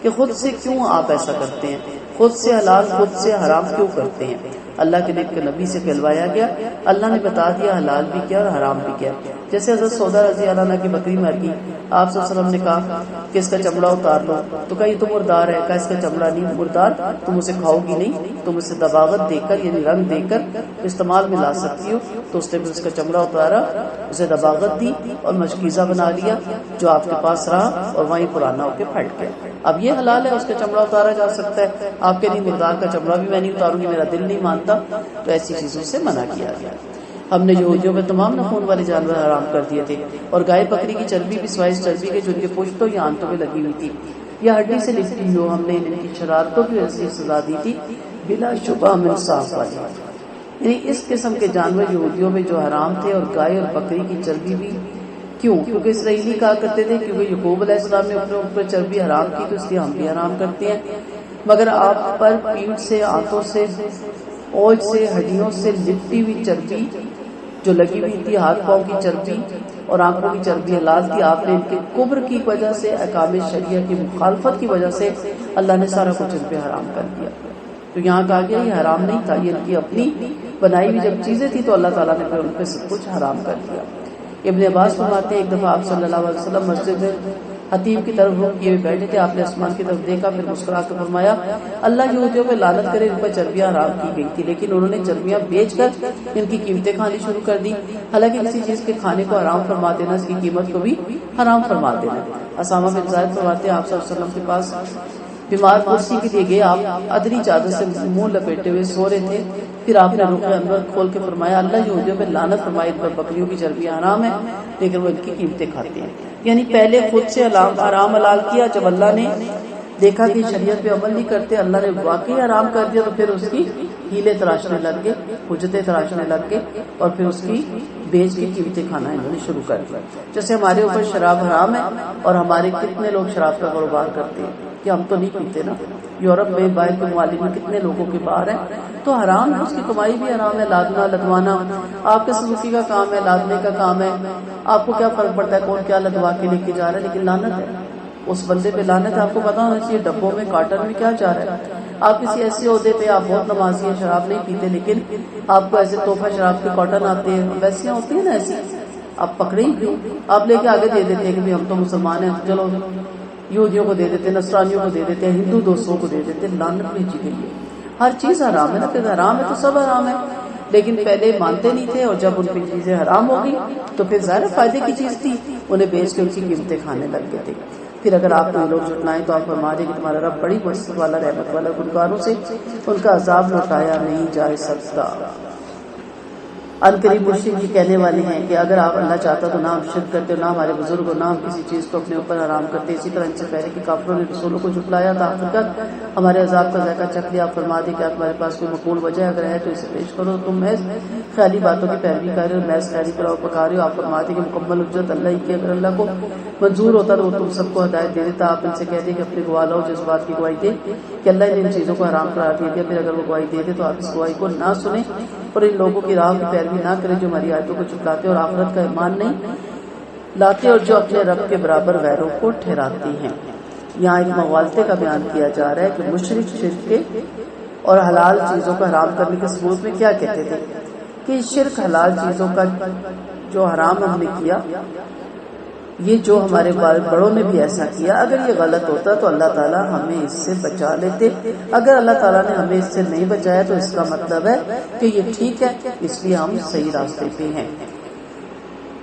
کہ خود سے کیوں آپ ایسا کرتے ہیں، خود سے حلال خود سے حرام کیوں کرتے ہیں؟ اللہ کے نبی سے کہلوایا گیا، اللہ نے بتا دیا حلال بھی کیا اور حرام بھی کیا۔ جیسے حضرت سودا رضی اللہ عنہ کی بکری مر گئی، آپ صلی اللہ علیہ وسلم نے کہا کہ اس کا چمڑا اتار لو، تو کہا یہ تو مردار ہے، کہا اس کا چمڑا نہیں مردار، تم اسے کھاؤ گی نہیں، تم اسے دباغت دے کر یعنی رنگ دے کر استعمال میں لا سکتی ہو۔ تو اس نے پھر اس کا چمڑا اتارا، اسے دباغت دی اور مشکیزہ بنا لیا جو آپ کے پاس رہا اور وہیں پرانا ہو کے پھٹ گیا۔ اب یہ حلال ہے، اس کا چمڑا اتارا جا سکتا ہے، آپ کے لیے مردار کا چمڑا بھی میں نہیں اتاروں گی، میرا دل نہیں مانتا، تو ایسی چیزوں سے منع کیا گیا۔ ہم نے یہودیوں میں تمام نخون والے جانور حرام کر دیے تھے، اور گائے بکری کی چربی بھی سوائے اس چربی کے جو ان کے پشتوں یا آنتوں میں لگی ہوئی تھی یا ہڈی سے لپٹی ہو، ہم نے ان کی شرارتوں کی وجہ سے سزا دی تھی بلا شبہ من صاف والی۔ یعنی اس قسم کے جانور یہودیوں میں جو حرام تھے، اور گائے اور بکری کی چربی بھی کیوں؟ کیونکہ اسرائیلی کہا کرتے تھے کیونکہ یعقوب علیہ السلام نے اپنے اوپر چربی حرام کی تو اس لیے ہم بھی حرام کرتے ہیں، مگر آپ پر پیٹھ سے، آنتوں سے، اوج سے، ہڈیوں سے لپٹی ہوئی چربی جو لگی ہوئی تھی، ہاتھ پاؤں کی چربی اور آنکھوں کی چربی حلال تھی، آپ نے ان کے کبر کی وجہ سے، احکام شریعہ کی مخالفت کی وجہ سے اللہ نے سارا کچھ ان پہ حرام کر دیا۔ تو یہاں کہا گیا یہ حرام نہیں تھا، یہ ان کی اپنی بنائی ہوئی جب چیزیں تھی تو اللہ تعالیٰ نے پھر ان پہ سب کچھ حرام کر دیا۔ ابن عباس فرماتے ہیں ایک دفعہ آپ صلی اللہ علیہ وسلم مسجد میں خطیب کی طرف رخ کیے بیٹھے تھے، آپ نے آسمان کی طرف دیکھا، پھر مسکرا کر فرمایا اللہ یہودیوں پہ لعنت کرے، ان پر چربیاں حرام کی گئی تھی لیکن انہوں نے چربیاں بیچ کر ان کی قیمتیں کھانی شروع کر دی۔ حالانکہ کسی چیز کے کھانے کو حرام فرما دینا اس کی قیمت کو بھی حرام فرما دینا۔ اسامہ بن زید فرماتے ہیں آپ صلی اللہ علیہ وسلم کے پاس بیمار کرسی کے لیے گئے، آپ ادری چادر سے منہ لپیٹے ہوئے سو رہے تھے، پھر آپ نے رخ انور کھول کے فرمایا اللہ یہودیوں پہ لعنت فرمائے، ان پر بکریوں کی چربی حرام ہے لیکن وہ ان کی قیمتیں کھاتے ہیں. یعنی پہلے خود سے حرام حلال کیا، جب اللہ نے دیکھا کہ شریعت پہ عمل نہیں کرتے، اللہ نے واقعی حرام کر دیا، تو پھر اس کی ہیلے تراشنے لگ گئے، حجتیں تراشنے لگ گئے، اور پھر اس کی بیچ کے قیمتیں کھانا انہوں نے شروع کر دیا. جیسے ہمارے اوپر شراب حرام ہے اور ہمارے کتنے لوگ شراب کا کاروبار کرتے ہیں کہ ہم تو نہیں پیتے نا. یورپ میں باہر کے ممالک میں کتنے لوگوں کے باہر ہیں، تو حرام ہے، اس کی کمائی بھی حرام ہے. لادنا لدوانا آپ کے سزوکی کا کام ہے، لادنے کا کام ہے، آپ کو کیا فرق پڑتا ہے کون کیا لدوا کے لے کے جا رہا ہے، لیکن لعنت ہے اس بندے پہ، لعنت ہے. آپ کو پتا ہونا چاہیے ڈبوں میں کارٹن میں کیا جا رہا ہے. آپ کسی ایسے عہدے پہ، آپ بہت نمازی ہیں، شراب نہیں پیتے، لیکن آپ کو ایسے تحفہ شراب کے کارٹن آتے ہیں، ویسیاں ہوتی ہیں نا ایسی، آپ پکڑے ہی کیوں، آپ لے کے آگے دے دیتے ہیں کہ ہم تو مسلمان ہیں، چلو یہودیوں کو دے دیتے ہیں، نصرانیوں کو دے دیتے ہیں، ہندو دوستوں کو دے دیتے ہیں. لعنت بھیجی گئی ہے. ہر چیز حرام ہے نا، پھر حرام ہے تو سب حرام ہے. لیکن پہلے مانتے نہیں تھے، اور جب ان کی چیزیں حرام ہو گئی تو پھر ظاہر فائدے کی چیز تھی، انہیں بیچ کے ان کی قیمتیں کھانے لگ گئے تھے. پھر اگر آپ کو یہ لوگ جھٹلائیں تو آپ فرما دیں کہ تمہارا رب بڑی وسعت والا، رحمت والا، گنہگاروں سے ان کا عذاب لوٹایا نہیں جا سکتا. عنقریب مشرک یہ کہنے والے ہیں کہ اگر آپ اللہ چاہتا تو نہ ہم شرک کرتے، نہ ہمارے بزرگ، نہ ہم کسی چیز کو اپنے اوپر حرام کرتے. اسی طرح ان سے پہلے کہ کافروں نے رسولوں کو جھٹلایا تھا، آخرکار ہمارے عذاب کا ذائقہ چکھ لیا. آپ فرما دیں کہ آپ تمہارے پاس کوئی مقبول وجہ اگر ہے تو اسے پیش کرو. تم محض خیالی باتوں کی پیروی کر رہے ہو، محض خیالی پلاؤ پکا رہے ہو. آپ فرما دیں کہ مکمل اجرت اللہ ہی کی، اگر اللہ کو منظور ہوتا تو وہ تم سب کو ہدایت دے دیتا. آپ ان سے کہہ دیں کہ اپنے گواہ لاؤ جو اس بات کی گواہی دے کہ اللہ نے ان چیزوں کو حرام قرار دے دیا. پھر اگر وہ گواہی دے دے تو آپ اس گواہی کو نہ سنیں اور ان لوگوں کی راہ کی پیروی نہ کریں جو ہماری آیتوں کو جھٹلاتے اور آخرت کا ایمان نہیں لاتے اور جو اپنے رب کے برابر غیروں کو ٹھہراتے ہیں. یہاں ایک مغالطے کا بیان کیا جا رہا ہے کہ مشرک شرک کے اور حلال چیزوں کا حرام کرنے کے ثبوت میں کیا کہتے تھے کہ شرک حلال چیزوں کا جو حرام ہم نے کیا، یہ جو ہمارے بڑوں نے بھی ایسا کیا، اگر یہ غلط ہوتا تو اللہ تعالیٰ ہمیں اس سے بچا لیتے. اگر اللہ تعالیٰ نے ہمیں اس سے نہیں بچایا تو اس کا مطلب ہے کہ یہ ٹھیک ہے، اس لیے ہم صحیح راستے پہ ہیں،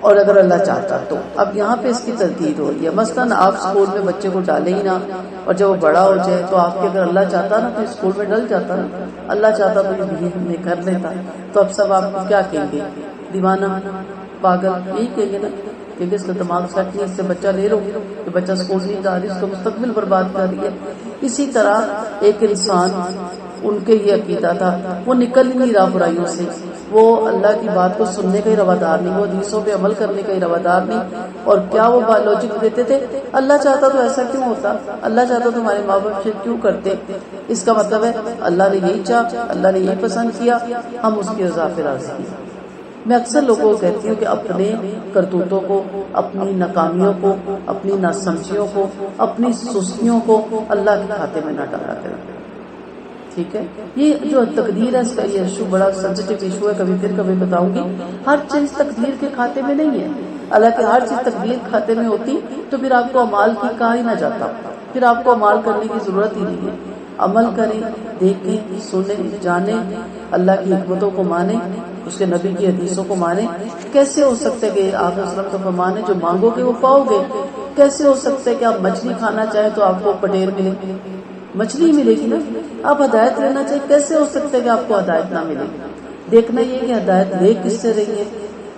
اور اگر اللہ چاہتا تو. اب یہاں پہ اس کی تردید ہو رہی ہے. مثلاً آپ اسکول میں بچے کو ڈالیں ہی نہ، اور جب وہ بڑا ہو جائے تو آپ کے اگر اللہ چاہتا نا تو اسکول میں ڈل جاتا نا، اللہ چاہتا تو یہ بھی کر لیتا. تو اب سب آپ کو کیا کہیں گے؟ دیوانہ، پاگل، یہی کہیں گے نا، کیونکہ اس کا دماغ سیٹ نہیں، اس سے بچہ لے لو کہ بچہ اسکول نہیں جا رہی، اس کا مستقبل برباد کر رہی ہے. اسی طرح ایک انسان، ان کے یہ عقیدہ تھا، وہ نکل ہی نہیں رہا برائیوں سے، وہ اللہ کی بات کو سننے کا ہی روادار نہیں، وہ حدیثوں پہ عمل کرنے کا ہی روادار نہیں. اور کیا وہ لوجک دیتے تھے؟ اللہ چاہتا تو ایسا کیوں ہوتا، اللہ چاہتا تو ہمارے ماں باپ شرک کیوں کرتے. اس کا مطلب ہے اللہ نے یہی چاہا، اللہ نے یہی پسند کیا، ہم اس کی رضا پہ راضی ہیں. میں اکثر لوگوں کو کہتی ہوں کہ اپنے کرتوتوں کو، اپنی ناکامیوں کو، اپنی ناسمجھیوں کو، اپنی سستیوں کو اللہ کے کھاتے میں نہ ڈالا کریں. ٹھیک ہے، یہ جو تقدیر ہے اس کا یہ ایشو بڑا سینسٹیو ایشو ہے، کبھی پھر کبھی بتاؤں گی. ہر چیز تقدیر کے کھاتے میں نہیں ہے. اللہ کے ہر چیز تقدیر کے کھاتے میں ہوتی تو پھر آپ کو اعمال کی کہا ہی نہ جاتا، پھر آپ کو اعمال کرنے کی ضرورت ہی نہیں ہے. عمل کریں، دیکھیں، سنیں، جانیں، اللہ کی حکمتوں کو مانیں، اس کے نبی کی حدیثوں کو مانیں. کیسے ہو سکتا ہے کہ آپ وسلم کا فرمان ہے جو مانگو گے وہ پاؤ گے؟ کیسے ہو سکتا ہے کہ آپ مچھلی کھانا چاہیں تو آپ کو پٹیر ملے؟ مچھلی ملے گی نا. آپ ہدایت لینا چاہیے، کیسے ہو سکتا ہے کہ آپ کو ہدایت نہ ملے؟ دیکھنا یہ کہ ہدایت لے کس سے رہی ہے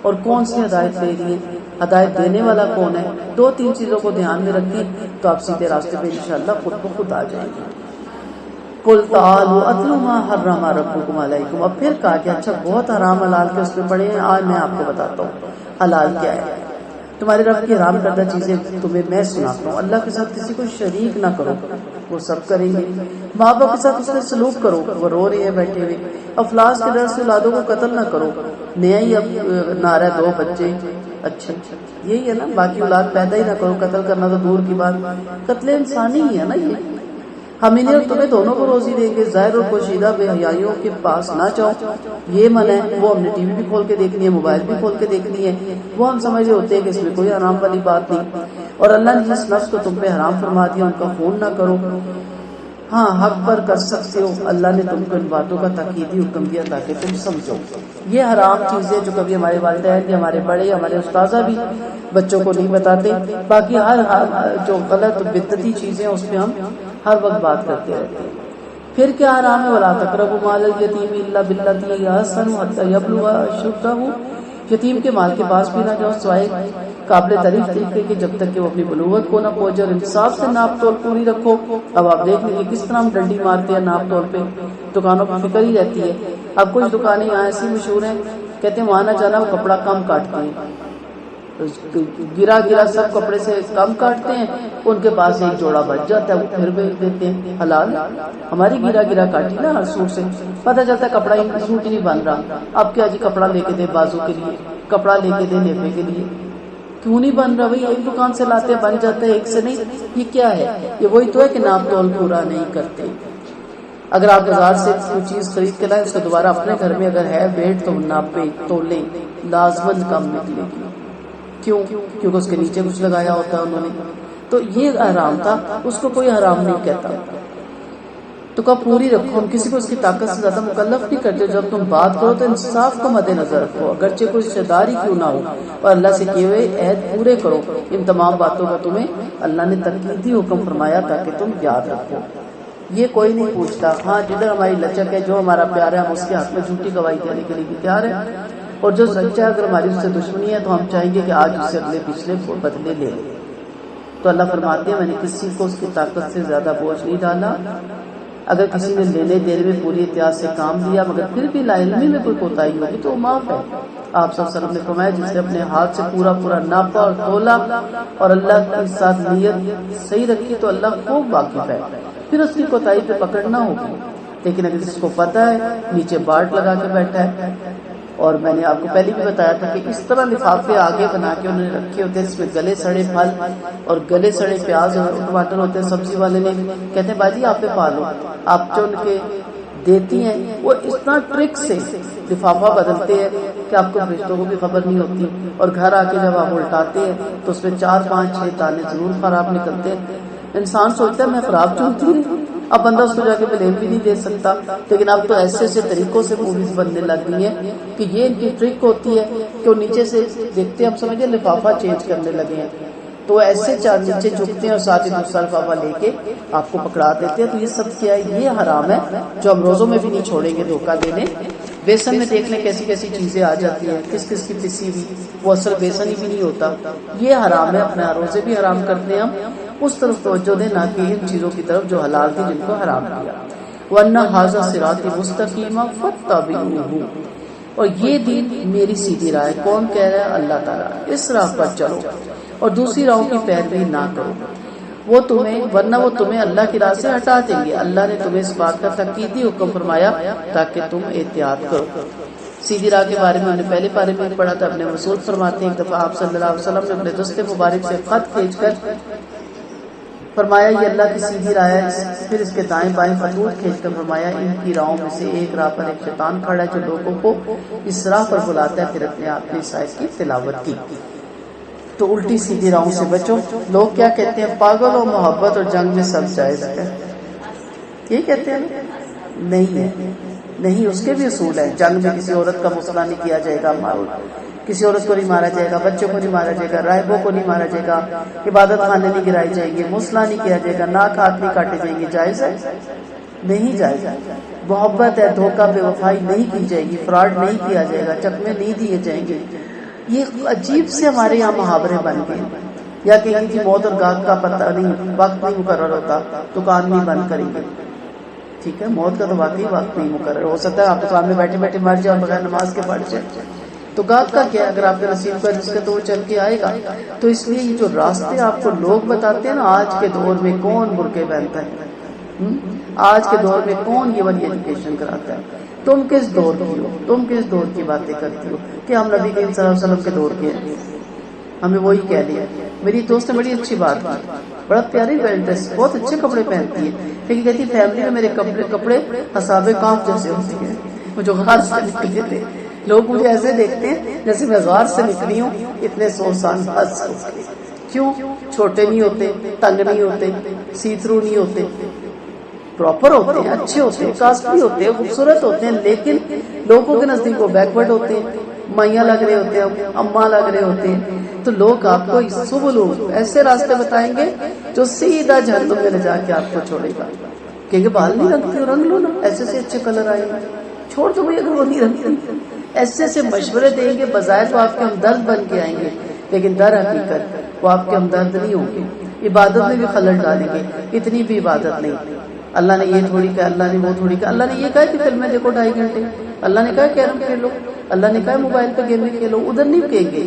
اور کون سی ہدایت لے رہی ہے، ہدایت دینے والا کون ہے. 2-3 چیزوں کو دھیان میں رکھیں تو آپ سیدھے راستے پہ انشاءاللہ خود بخود آ جائیں گے. قُلْ تَعَالُوا أَتْلُ مَا حَرَّمَ رَبُّكُمْ عَلَيْكُمْ. اب پھر کہا کہ اچھا بہت حرام حلال کے اس میں پڑے ہیں، آج میں آپ کو بتاتا ہوں حلال کیا ہے. تمہارے رب کی حرام کردہ چیزیں تمہیں میں سناتا ہوں. اللہ کے ساتھ کسی کو شریک نہ کرو، وہ سب کریں گے. ماں باپ کے ساتھ اس کا سلوک کرو، وہ رو رہے ہیں بیٹھے ہوئے. افلاس کے ڈر سے اولادوں کو قتل نہ کرو. نیا ہی اب نعرہ 2 بچے اچھے، یہی ہے نا، باقی اولاد پیدا ہی نہ کرو. قتل کرنا تو دور کی بات، قتل انسانی ہی ہے نا یہ. ہم انہیں اور تمہیں دونوں کو روزی دیں گے. ظاہر اور پوشیدہ بے حیائیوں کے پاس نہ جاؤ، یہ منع ہے. وہ ہم نے ٹی وی بھی کھول کے دیکھنی ہے، موبائل بھی کھول کے دیکھنی ہے، وہ ہم سمجھ رہے ہوتے ہیں کہ اس میں کوئی حرام والی بات نہیں. اور اللہ نے جس نفس کو تم پہ حرام فرما دیا ان کا خون نہ کرو. ہاں حق پر کر سکتے ہو، اللہ نے تم کو ان باتوں کا تاکیدی حکم دیا تاکہ تم سمجھو. یہ حرام چیزیں جو کبھی ہمارے والدین یا ہمارے بڑے یا ہمارے استاذہ بھی بچوں کو نہیں بتاتے، باقی ہر جو غلط بدعتی چیزیں اس پہ ہم ہر وقت بات کرتے رہتے ہیں. پھر کیا حرام ہے؟ ولا تقربوا مال الیتیم الا بالتی ہی احسن حتی یبلغ اشدہ. یتیم کے مال کے پاس بھی نہ جاؤ سوائے قابل تعریف طریقے کے جب تک کہ وہ اپنی بلوغت کو نہ پہنچے، اور انصاف سے ناپ تول پوری رکھو. اب آپ دیکھ لیں کس طرح ہم ڈنڈی مارتے ہیں ناپ تول پہ، دکانوں پہ فکر ہی رہتی ہے. اب کچھ دکانیں یہاں ایسی مشہور ہیں، کہتے ہیں وہاں نہ جانا، وہ کپڑا کم کاٹتے ہیں، گرا گرا سب کپڑے سے کم کاٹتے ہیں، ان کے پاس ایک جوڑا بچ جاتا ہے، وہ پھر بیچ دیتے ہیں. حلال. ہماری گرا گرا کاٹی نا ہر سوٹ سے، پتہ چلتا ہے کپڑا ہی سوٹ ہی نہیں بن رہا. اب کیا جی کپڑا لے کے دے بازو کے لیے، کپڑا لے کے دے نیپے کے لیے، کیوں نہیں بن رہا بھائی؟ ایک دکان سے لاتے بن جاتا ہے، ایک سے نہیں. یہ کیا ہے؟ یہ وہی تو ہے کہ ناپ تول پورا نہیں کرتے. اگر آپ بازار سے کوئی چیز خرید کے لائیں، اس کو دوبارہ اپنے گھر میں اگر ہے ویٹ تو ناپے تولے، لازماً کم نکلے گی. کیوں؟ کیونکہ اس کے نیچے کچھ لگایا ہوتا ہے انہوں نے. تو یہ حرام تھا، اس کو کوئی حرام نہیں کہتا. تو کب پوری رکھو. ہم کسی کو اس کی طاقت سے زیادہ مکلف نہیں کرتے. جب تم بات کرو تو انصاف کو مد نظر رکھو، اگرچہ کوئی رشتہ داری کیوں نہ ہو، اور اللہ سے کیے ہوئے عہد پورے کرو. ان تمام باتوں کا تمہیں اللہ نے تنقیدی حکم فرمایا تاکہ تم یاد رکھو. یہ کوئی نہیں پوچھتا. ہاں جدھر ہماری لچک ہے، جو ہمارا پیار ہے، ہم اس کے حق میں جھوٹی گواہی دینے کے لیے بھی تیار ہیں. اور جو سچا ہے، اگر ہماری اس سے دشمنی ہے تو ہم چاہیں گے کہ آج اس سے اگلے پچھلے کو بدلے لے لیں. تو اللہ فرماتے ہیں میں نے کسی کو اس کی طاقت سے زیادہ بوجھ نہیں ڈالا. اگر کسی نے لینے دینے میں پوری احتیاط سے کام لیا مگر پھر بھی لا علمی میں کوئی کوتاہی ہوگی تو وہ معاف ہے. آپ صلی اللہ علیہ وسلم نے فرمایا جس نے اپنے ہاتھ سے پورا پورا ناپا اور تولا اور اللہ کے ساتھ نیت صحیح رکھی تو اللہ خوب واقف ہے، پھر اس کی کوتاہی پہ پکڑنا ہوگی. لیکن اگر کسی کو پتہ ہے نیچے باٹ لگا کے بیٹھا ہے، اور میں نے آپ کو پہلے بھی بتایا تھا کہ اس طرح لفافے آگے بنا کے انہوں نے رکھے ہوتے ہیں، اس میں گلے سڑے پھل اور گلے سڑے پیاز اور ٹماٹر ہوتے ہیں. سبزی والے نے کہتے ہیں باجی آپ پہ پالو، آپ جو ان کے دیتی ہیں وہ اتنا ٹرک سے لفافہ بدلتے ہیں کہ آپ کو فرشتوں کو بھی خبر نہیں ہوتی. اور گھر آ کے جب آپ الٹاتے ہیں تو اس میں 4-5-6 دانے ضرور خراب نکلتے ہیں. انسان سوچتا ہے میں خراب چلتی ہوں. اب بندہ اس کو جا کے بلیم بھی نہیں دے سکتا. لیکن اب تو ایسے ایسے طریقوں سے موویز بننے لگ گئی ہیں کہ یہ ان کی ٹرک ہوتی ہے کہ وہ نیچے سے دیکھتے ہیں، ہم سمجھے لفافہ چینج کرنے لگے ہیں، تو ایسے چار نیچے جھکتے ہیں اور ساتھ ہی دوسرا لفافہ لے کے آپ کو پکڑا دیتے ہیں. تو یہ سب کیا ہے؟ یہ حرام ہے جو ہم روزوں میں بھی نہیں چھوڑیں گے دھوکہ دینے. بیسن میں دیکھ لیں کیسی کیسی چیزیں آ جاتی ہیں، کس کس کی پسی ہوئی، وہ اصل بیسن ہی بھی نہیں ہوتا. یہ حرام ہے. اپنے روزے بھی حرام کرتے ہیں ہم. اس طرف توجہ دیں نہ کہ ان چیزوں کی طرف جو حلال تھی جن کو حرام کیا. وَأَنَّ هَٰذَا صِرَاطِي مُسْتَقِيمًا فَاتَّبِعُوهُ. اور یہ دین میری سیدھی راہ ہے. کون کہہ رہا ہے؟ اللہ تعالیٰ. اس راہ پر چلو اور دوسری راہوں کی پیروی نہ کرو. وہ تمہیں ورنہ وہ تمہیں اللہ کی راہ سے ہٹا دیں گے. اللہ نے تمہیں اس بات کا تاکیدی حکم فرمایا تاکہ تم احتیاط کرو. سیدھی راہ کے بارے میں ہم نے پہلے پارے میں پڑھا تھا. اپنے رسول فرماتے ہیں ایک دفعہ آپ صلی اللہ علیہ وسلم نے اپنے دستے مبارک سے خط کھینچ کر فرمایا یہ اللہ کی سیدھی راہ ہے. پھر اس کے دائیں بائیں خطوط کھینچ کر فرمایا ان کی راہوں میں سے ایک راہ پر ایک شیطان کھڑا ہے جو لوگوں کو اس راہ پر بلاتا ہے. پھر اپنے آپ نے اس آیت کی تلاوت کی. تو الٹی سیدھی راہوں سے بچو. لوگ کیا کہتے ہیں؟ پاگل اور محبت اور جنگ میں سب جائز ہے. یہ کہتے ہیں نہیں ہے. نہیں، اس کے بھی اصول ہیں. جنگ میں کسی عورت کا مسئلہ نہیں کیا جائے گا، کسی عورت کو نہیں مارا جائے گا، بچوں کو نہیں مارا جائے گا، راہبوں کو نہیں مارا جائے گا، عبادت خانے نہیں گرائی جائیں گے، مسئلہ نہیں کیا جائے گا، ناک ہاتھ نہیں کاٹے جائیں گے. جائز ہے؟ نہیں جائز. محبت ہے، دھوکہ بے وفائی نہیں کی جائے گی، فراڈ نہیں کیا جائے گا، چکمے نہیں دیے جائیں گے. یہ عجیب سے ہمارے یہاں محاورے بن گئے. یا کہ ان کی موت اور گاہک کا پتہ نہیں، وقت نہیں مقرر ہوتا، دکان نہیں بند کریں گے. ٹھیک ہے، موت کا تو واقعی وقت نہیں مقرر ہو سکتا ہے. آپ دکان میں بیٹھے بیٹھے مر جائے اور بغیر نماز کے پڑھ جائے تو گاہک کا کیا؟ اگر آپ کے نصیب کا جس کا تو وہ چل کے آئے گا. تو اس لیے یہ جو راستے آپ کو لوگ بتاتے ہیں نا، آج کے دور میں کون برقعے پہنتا ہے؟ آج کے دور میں کون یہ والی ایجوکیشن کراتا ہے؟ تم کس دور کی ہو؟ تم کس دور کی باتیں کرتی ہو کہ ہم نبی کریم صلی اللہ علیہ وسلم کے دور کے ہیں؟ ہمیں وہی کہہ لیا. میری دوست نے بڑی اچھی بات کی، بڑا پیاری ویل ڈریس، بہت اچھے کپڑے پہنتی ہے، لیکن کہتی فیملی میں میرے کپڑے حساب کاف جیسے ہوتے ہیں. وہ جو غار سے نکلے تھے، لوگ مجھے ایسے دیکھتے ہیں جیسے میں غار سے نکلی ہوں. اتنے 100 سال بعد. کیوں؟ چھوٹے نہیں ہوتے، تنگ نہیں ہوتے، سی تھرو نہیں ہوتے، پراپر ہوتے ہیں، اچھے ہوتے ہیں، کاسٹلی ہوتے ہیں، خوبصورت ہوتے ہیں، لیکن لوگوں کے نزدیک وہ بیکورڈ ہوتے ہیں. مائیاں لگ رہے ہوتے ہیں، اماں لگ رہے ہوتے ہیں، تو لوگ آپ کو سبل ایسے راستے بتائیں گے جو سیدھا جہنم میں لے جا کے آپ کو چھوڑے گا. کہ بال نہیں رنگتے ہو، رنگ لو نا، ایسے سے اچھے کلر آئے گا، چھوڑ دو بھائی اگر وہ نہیں رنگتی. ایسے سے مشورے دیں گے، بظاہر تو آپ کے ہمدرد بن کے آئیں گے، لیکن در حقیقت وہ آپ کے ہمدرد نہیں ہوں گے. عبادت میں بھی خلل ڈالیں گے، اتنی بھی عبادت نہیں. اللہ نے یہ تھوڑی کہا، اللہ نے وہ تھوڑی کہا. اللہ نے یہ کہا کہ فلمیں دیکھو 2.5 گھنٹے، اللہ نے کہا کیرم کھیلو، اللہ نے کہا موبائل پہ گیمیں کھیلو. ادھر نہیں کہیں گے.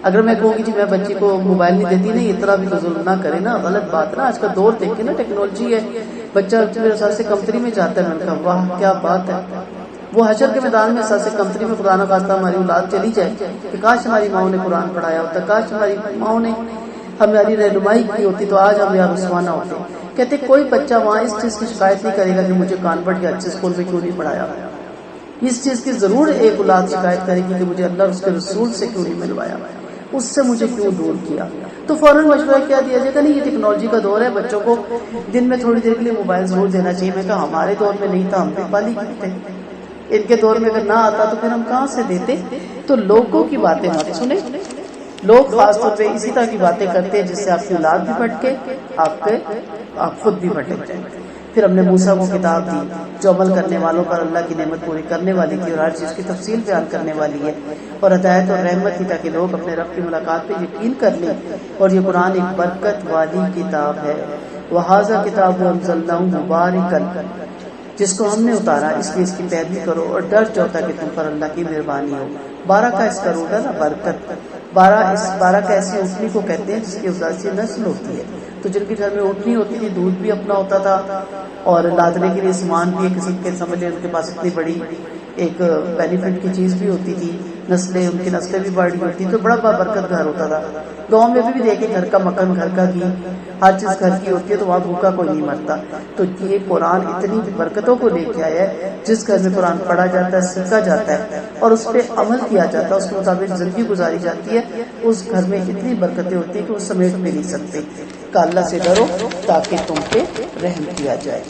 اگر میں کہوں گی جی میں بچی کو موبائل نہیں دیتی، نہیں اتنا بھی تو ظلم نہ کرے نا، غلط بات نا. آج کا دور دیکھیں نا، ٹیکنالوجی ہے، بچہ میرے ساتھ سے کمتری میں جاتا ہے. میں نے کہا واہ کیا بات ہے. وہ حشر کے میدان میں ساتھ سے کمتری میں خدا نہ خواستہ ہماری اولاد چلی جائے کہ کاش ہماری ماؤں نے قرآن پڑھایا ہوتا، کاش ہماری ماؤں نے ہماری رہنمائی کی ہوتی تو آج ہم یہاں رسوا نہ ہوتے. کہتے کوئی بچہ وہاں اس چیز کی شکایت نہیں کرے گا کہ مجھے کانوینٹ یا اچھے اسکول میں کیوں نہیں پڑھایا. اس چیز کی ضرور ایک اولاد شکایت کرے گی کہ مجھے اللہ اور اس کے رسول سے کیوں نہیں ملوایا، اس سے مجھے کیوں دور کیا. تو فوراً مشورہ کیا دیا جائے گا، نہیں یہ ٹیکنالوجی کا دور ہے، بچوں کو دن میں تھوڑی دیر کے لیے موبائل ضرور دینا چاہیے. میں کہا ہمارے دور میں نہیں تھا، ہم بھی پالی کرتے، ان کے دور میں اگر نہ آتا تو پھر ہم کہاں سے دیتے. تو لوگوں کی باتیں مت سنیں. لوگ خاص طور پہ اسی طرح کی باتیں کرتے ہیں جس سے آپ کی اولاد بھی بھٹکے، آپ خود بھی بھٹک جائیں. پھر ہم نے موسیٰ کو کتاب دی جو عمل کرنے والوں پر اللہ کی نعمت پوری کرنے والی تھی اور ہر چیز کی تفصیل بیان کرنے والی ہے، اور ہدایت اور رحمت تھی تاکہ لوگ اپنے رب کی ملاقات پہ یقین کر لیں. اور یہ قرآن ایک برکت والی کتاب ہے. وَهَٰذَا کتاب أَنزَلْنَاهُ مُبَارَكًا، جس کو ہم نے اتارا اس لیے اس کی پیروی کرو اور ڈر جاتا کہ تم پر اللہ کی مہربانی ہو. 12 کا اس کا روڈ ہے نا برکت. 12 کا ایسی اونٹنی کو کہتے ہیں جس کی وجہ سے نسل ہوتی ہے. تو جن کے گھر میں اونٹنی ہوتی تھی دودھ بھی اپنا ہوتا تھا اور لادنے کے لیے سامان بھی ایک قسم کے سمجھ لیں ان کے پاس اتنی بڑی ایک بینیفٹ کی چیز بھی ہوتی تھی، نسلیں ان کی نسلیں بھی بڑی ہوتی، تو بڑا برکت گھر ہوتا تھا. گاؤں میں بھی دیکھیں گھر کا مکھن، گھر کا گھی، ہر چیز گھر کی ہوتی ہے تو وہاں بھوکا کوئی نہیں مرتا. تو یہ قرآن اتنی برکتوں کو لے کے آیا ہے. جس گھر میں قرآن پڑھا جاتا ہے، سیکھا جاتا ہے اور اس پہ عمل کیا جاتا ہے، اس کے مطابق زندگی گزاری جاتی ہے، اس گھر میں اتنی برکتیں ہوتی ہیں کہ وہ سمیٹ بھی نہیں سکتے. کہ اللہ سے ڈرو تاکہ تم پہ رحم کیا جائے.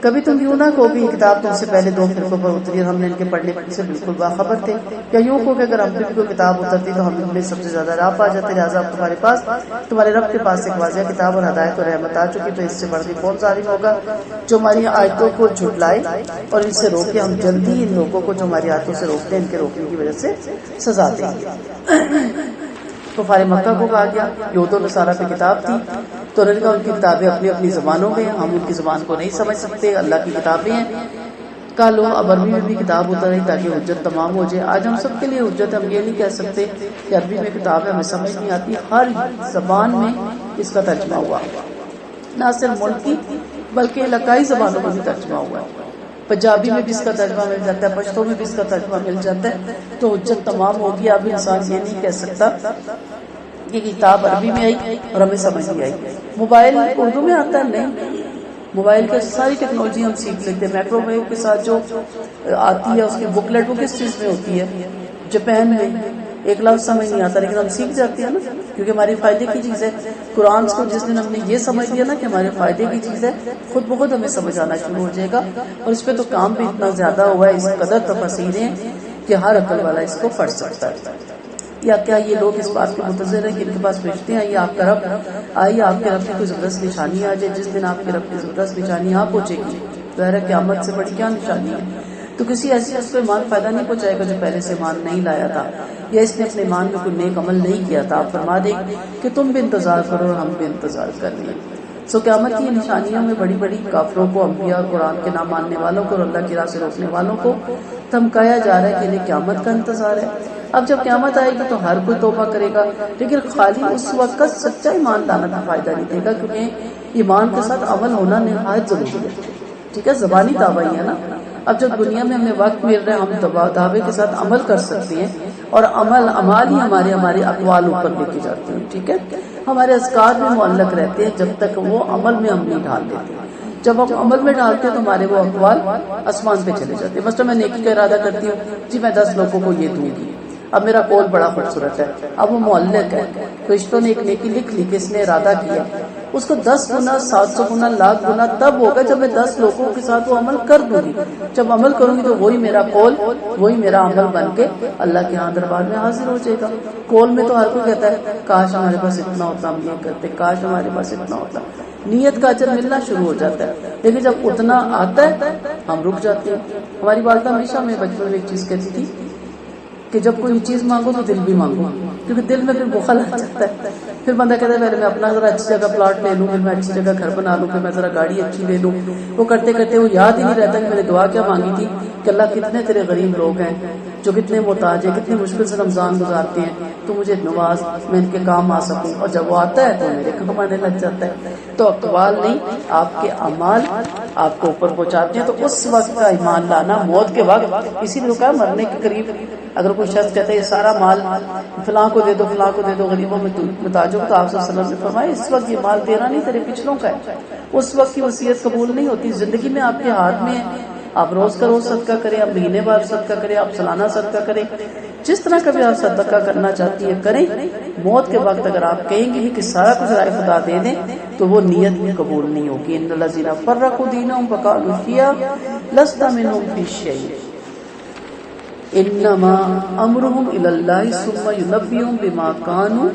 کبھی تم یوں نہ کہو کہ یہ کتاب تم سے پہلے 2 فرقوں پر اتری اور ہم نے ان کے پڑھنے سے بالکل باخبر تھے، یا یوں کہو کہ اگر ہم پہ بھی کوئی کتاب اترتی تو ہم میں سب سے زیادہ راہ پا جاتے. لہٰذا اب تمہارے پاس تمہارے رب کے پاس ایک واضح کتاب اور ہدایت اور رحمت آ چکی، تو اس سے بڑھ کے کون ظالم ہوگا جو ہماری آیتوں کو جھٹلائے اور ان سے روکے. ہم جلدی ان لوگوں کو جو ہماری آیتوں سے روکتے ہیں ان کے روکنے کی وجہ سے سزا دیں گے. کفار مکہ کو کہا گیا یہود و نصارہ پہ کتاب تھی تو انہوں نے کہا ان کی کتابیں اپنی اپنی زبانوں میں، ہم ان کی زبان کو نہیں سمجھ سکتے، اللہ کی کتابیں ہیں. کہا لو اب عربی میں بھی کتاب اتر رہی تاکہ حجت تمام ہو جائے. آج ہم سب کے لیے حجت، ہم یہ نہیں کہہ سکتے کہ عربی میں کتاب ہے ہمیں سمجھ نہیں آتی. ہر زبان میں اس کا ترجمہ ہوا، نہ صرف ملکی بلکہ علاقائی زبانوں میں بھی ترجمہ ہوا ہے. پنجابی میں بھی اس کا ترجمہ مل جاتا ہے، پشتو میں بھی اس کا ترجمہ مل جاتا ہے. تو حجت تمام ہوگی. اب انسان یہ نہیں کہہ سکتا کہ کتاب عربی میں آئی اور ہمیں سمجھ نہیں آئی. موبائل اردو میں آتا ہے؟ نہیں. موبائل کی ساری ٹیکنالوجی ہم سیکھ لیتے ہیں. میکرو ویو کے ساتھ جو آتی ہے اس کی بکلیٹ وہ کس چیز میں ہوتی ہے؟ جاپان میں. ایک لفظ سمجھ نہیں آتا لیکن ہم سیکھ جاتے ہیں نا، کیونکہ ہمارے فائدے کی چیز ہے. قرآن کو جس دن ہم نے یہ سمجھ لیا نا کہ ہمارے فائدے کی چیز ہے، خود بخود ہمیں سمجھ آنا شروع ہو جائے گا. اور اس پہ تو کام بھی اتنا زیادہ ہوا ہے، اس قدر تفسیریں ہیں کہ ہر عقل والا اس کو پڑھ سکتا ہے. یا کیا یہ لوگ اس بات کے منتظر ہیں کہ ان کے پاس فرشتے ہیں یا آپ کا رب آئیے آپ کے رب کی کوئی زبردست نشانی آ جائے؟ جس دن آپ کے رب کی زبردست نشانی آ پہنچے گی ظاہر قیامت سے بڑی کیا نشانی ہے. تو کسی ایسی اس کو ایمان فائدہ نہیں پہنچائے گا جو پہلے سے ایمان نہیں لایا تھا یا اس نے اپنے ایمان میں کوئی نیک عمل نہیں کیا تھا. آپ فرما دیں کہ تم بھی انتظار کرو اور ہم بھی انتظار کر لیں. سو قیامت کی نشانیوں میں بڑی بڑی کافروں کو، انبیاء، قرآن کے نام ماننے والوں کو اور اللہ کی راہ سے روکنے والوں کو دھمکایا جا رہا ہے کہ انہیں قیامت کا انتظار ہے. اب جب قیامت آئے گی تو ہر کوئی توبہ کرے گا، لیکن خالی اس وقت سچا ایمان لانا کا فائدہ نہیں دے گا، کیونکہ ایمان کے ساتھ عمل ہونا نہایت ضروری ہے. ٹھیک ہے، زبانی دعویٰ ہی ہے نا. اب جب دنیا میں ہمیں وقت مل رہا ہے ہم دعوے کے ساتھ عمل کر سکتے ہیں اور اعمال ہی ہمارے اقوال اوپر لے کے جاتے ہیں. ٹھیک ہے، ہمارے اذکار بھی معلق رہتے ہیں جب تک وہ عمل میں ہم نہیں ڈال دیتے. جب ہم عمل میں ڈالتے ہیں تو ہمارے وہ اقوال آسمان پہ چلے جاتے ہیں. مثلا میں نیکی کا ارادہ کرتی ہوں، جی میں 10 لوگوں کو یہ دوں گی. اب میرا قول بڑا خوبصورت ہے، اب وہ معلق ہے، فرشتوں نے ایک نیکی لکھ لی کہ اس نے ارادہ کیا. اس کو 10 گنا 700 گنا لاکھ گنا تب ہوگا جب میں 10 لوگوں کے ساتھ وہ عمل کر دوں گی. جب عمل کروں گی تو وہی میرا قول وہی میرا عمل بن کے اللہ کے ہاں دربار میں حاضر ہو جائے گا. قول میں تو ہر کوئی کہتا ہے کاش ہمارے پاس اتنا ہوتا ہم یہ کرتے, کاش ہمارے پاس اتنا ہوتا. نیت کا اجر ملنا شروع ہو جاتا ہے, لیکن جب اتنا آتا ہے ہم رک جاتے ہیں. ہماری والدہ ہمیشہ ہمیں بچپن میں ایک چیز کہتی تھی کہ جب کوئی چیز مانگو تو دل بھی مانگو, کیونکہ دل میں پھر بخل آ جاتا ہے. پھر بندہ کہتا ہے پہلے میں اپنا ذرا اچھی جگہ پلاٹ لے لوں, پھر میں اچھی جگہ گھر بنا لوں, پھر میں ذرا گاڑی اچھی لے لوں. وہ کرتے کرتے وہ یاد ہی نہیں رہتا کہ میں نے دعا کیا مانگی تھی, کہ اللہ کتنے تیرے غریب لوگ ہیں جو کتنے محتاج ہیں, کتنے مشکل سے رمضان گزارتے ہیں, تو مجھے نواز میں ان کے کام آ سکوں. اور جب وہ آتا ہے تو میرے کام آنے لگ جاتا ہے. تو اقوال نہیں, آپ کے اعمال آپ کو اوپر پہنچاتے ہیں. تو اس وقت کا ایمان لانا موت کے وقت, اسی لیے کہا مرنے کے قریب اگر کوئی شخص کہتا ہے یہ سارا مال فلاں کو دے دو, فلاں کو دے دو, غریبوں میں محتاجوں کو, تو آپ صلی اللہ علیہ وسلم نے فرمایا اس وقت یہ مال تیرا نہیں تیرے پچھلوں کا ہے. اس وقت کی وصیت قبول نہیں ہوتی. زندگی میں آپ کے ہاتھ میں ہے, آپ روز کا روز صدقہ کریں, آپ مہینے بعد صدقہ کریں, آپ سالانہ صدقہ کریں, جس طرح کا بھی آپ صدقہ کرنا چاہتی ہے کریں. موت کے وقت اگر آپ کہیں گے کہ سارا کچھ رائے خدا دے دیں تو وہ نیت قبول نہیں ہوگی. ان الذین فرقوا دینهم وقالوا شیعا لست منهم فی شیء انما امرهم الی اللہ ثم ینبئهم بما كانوا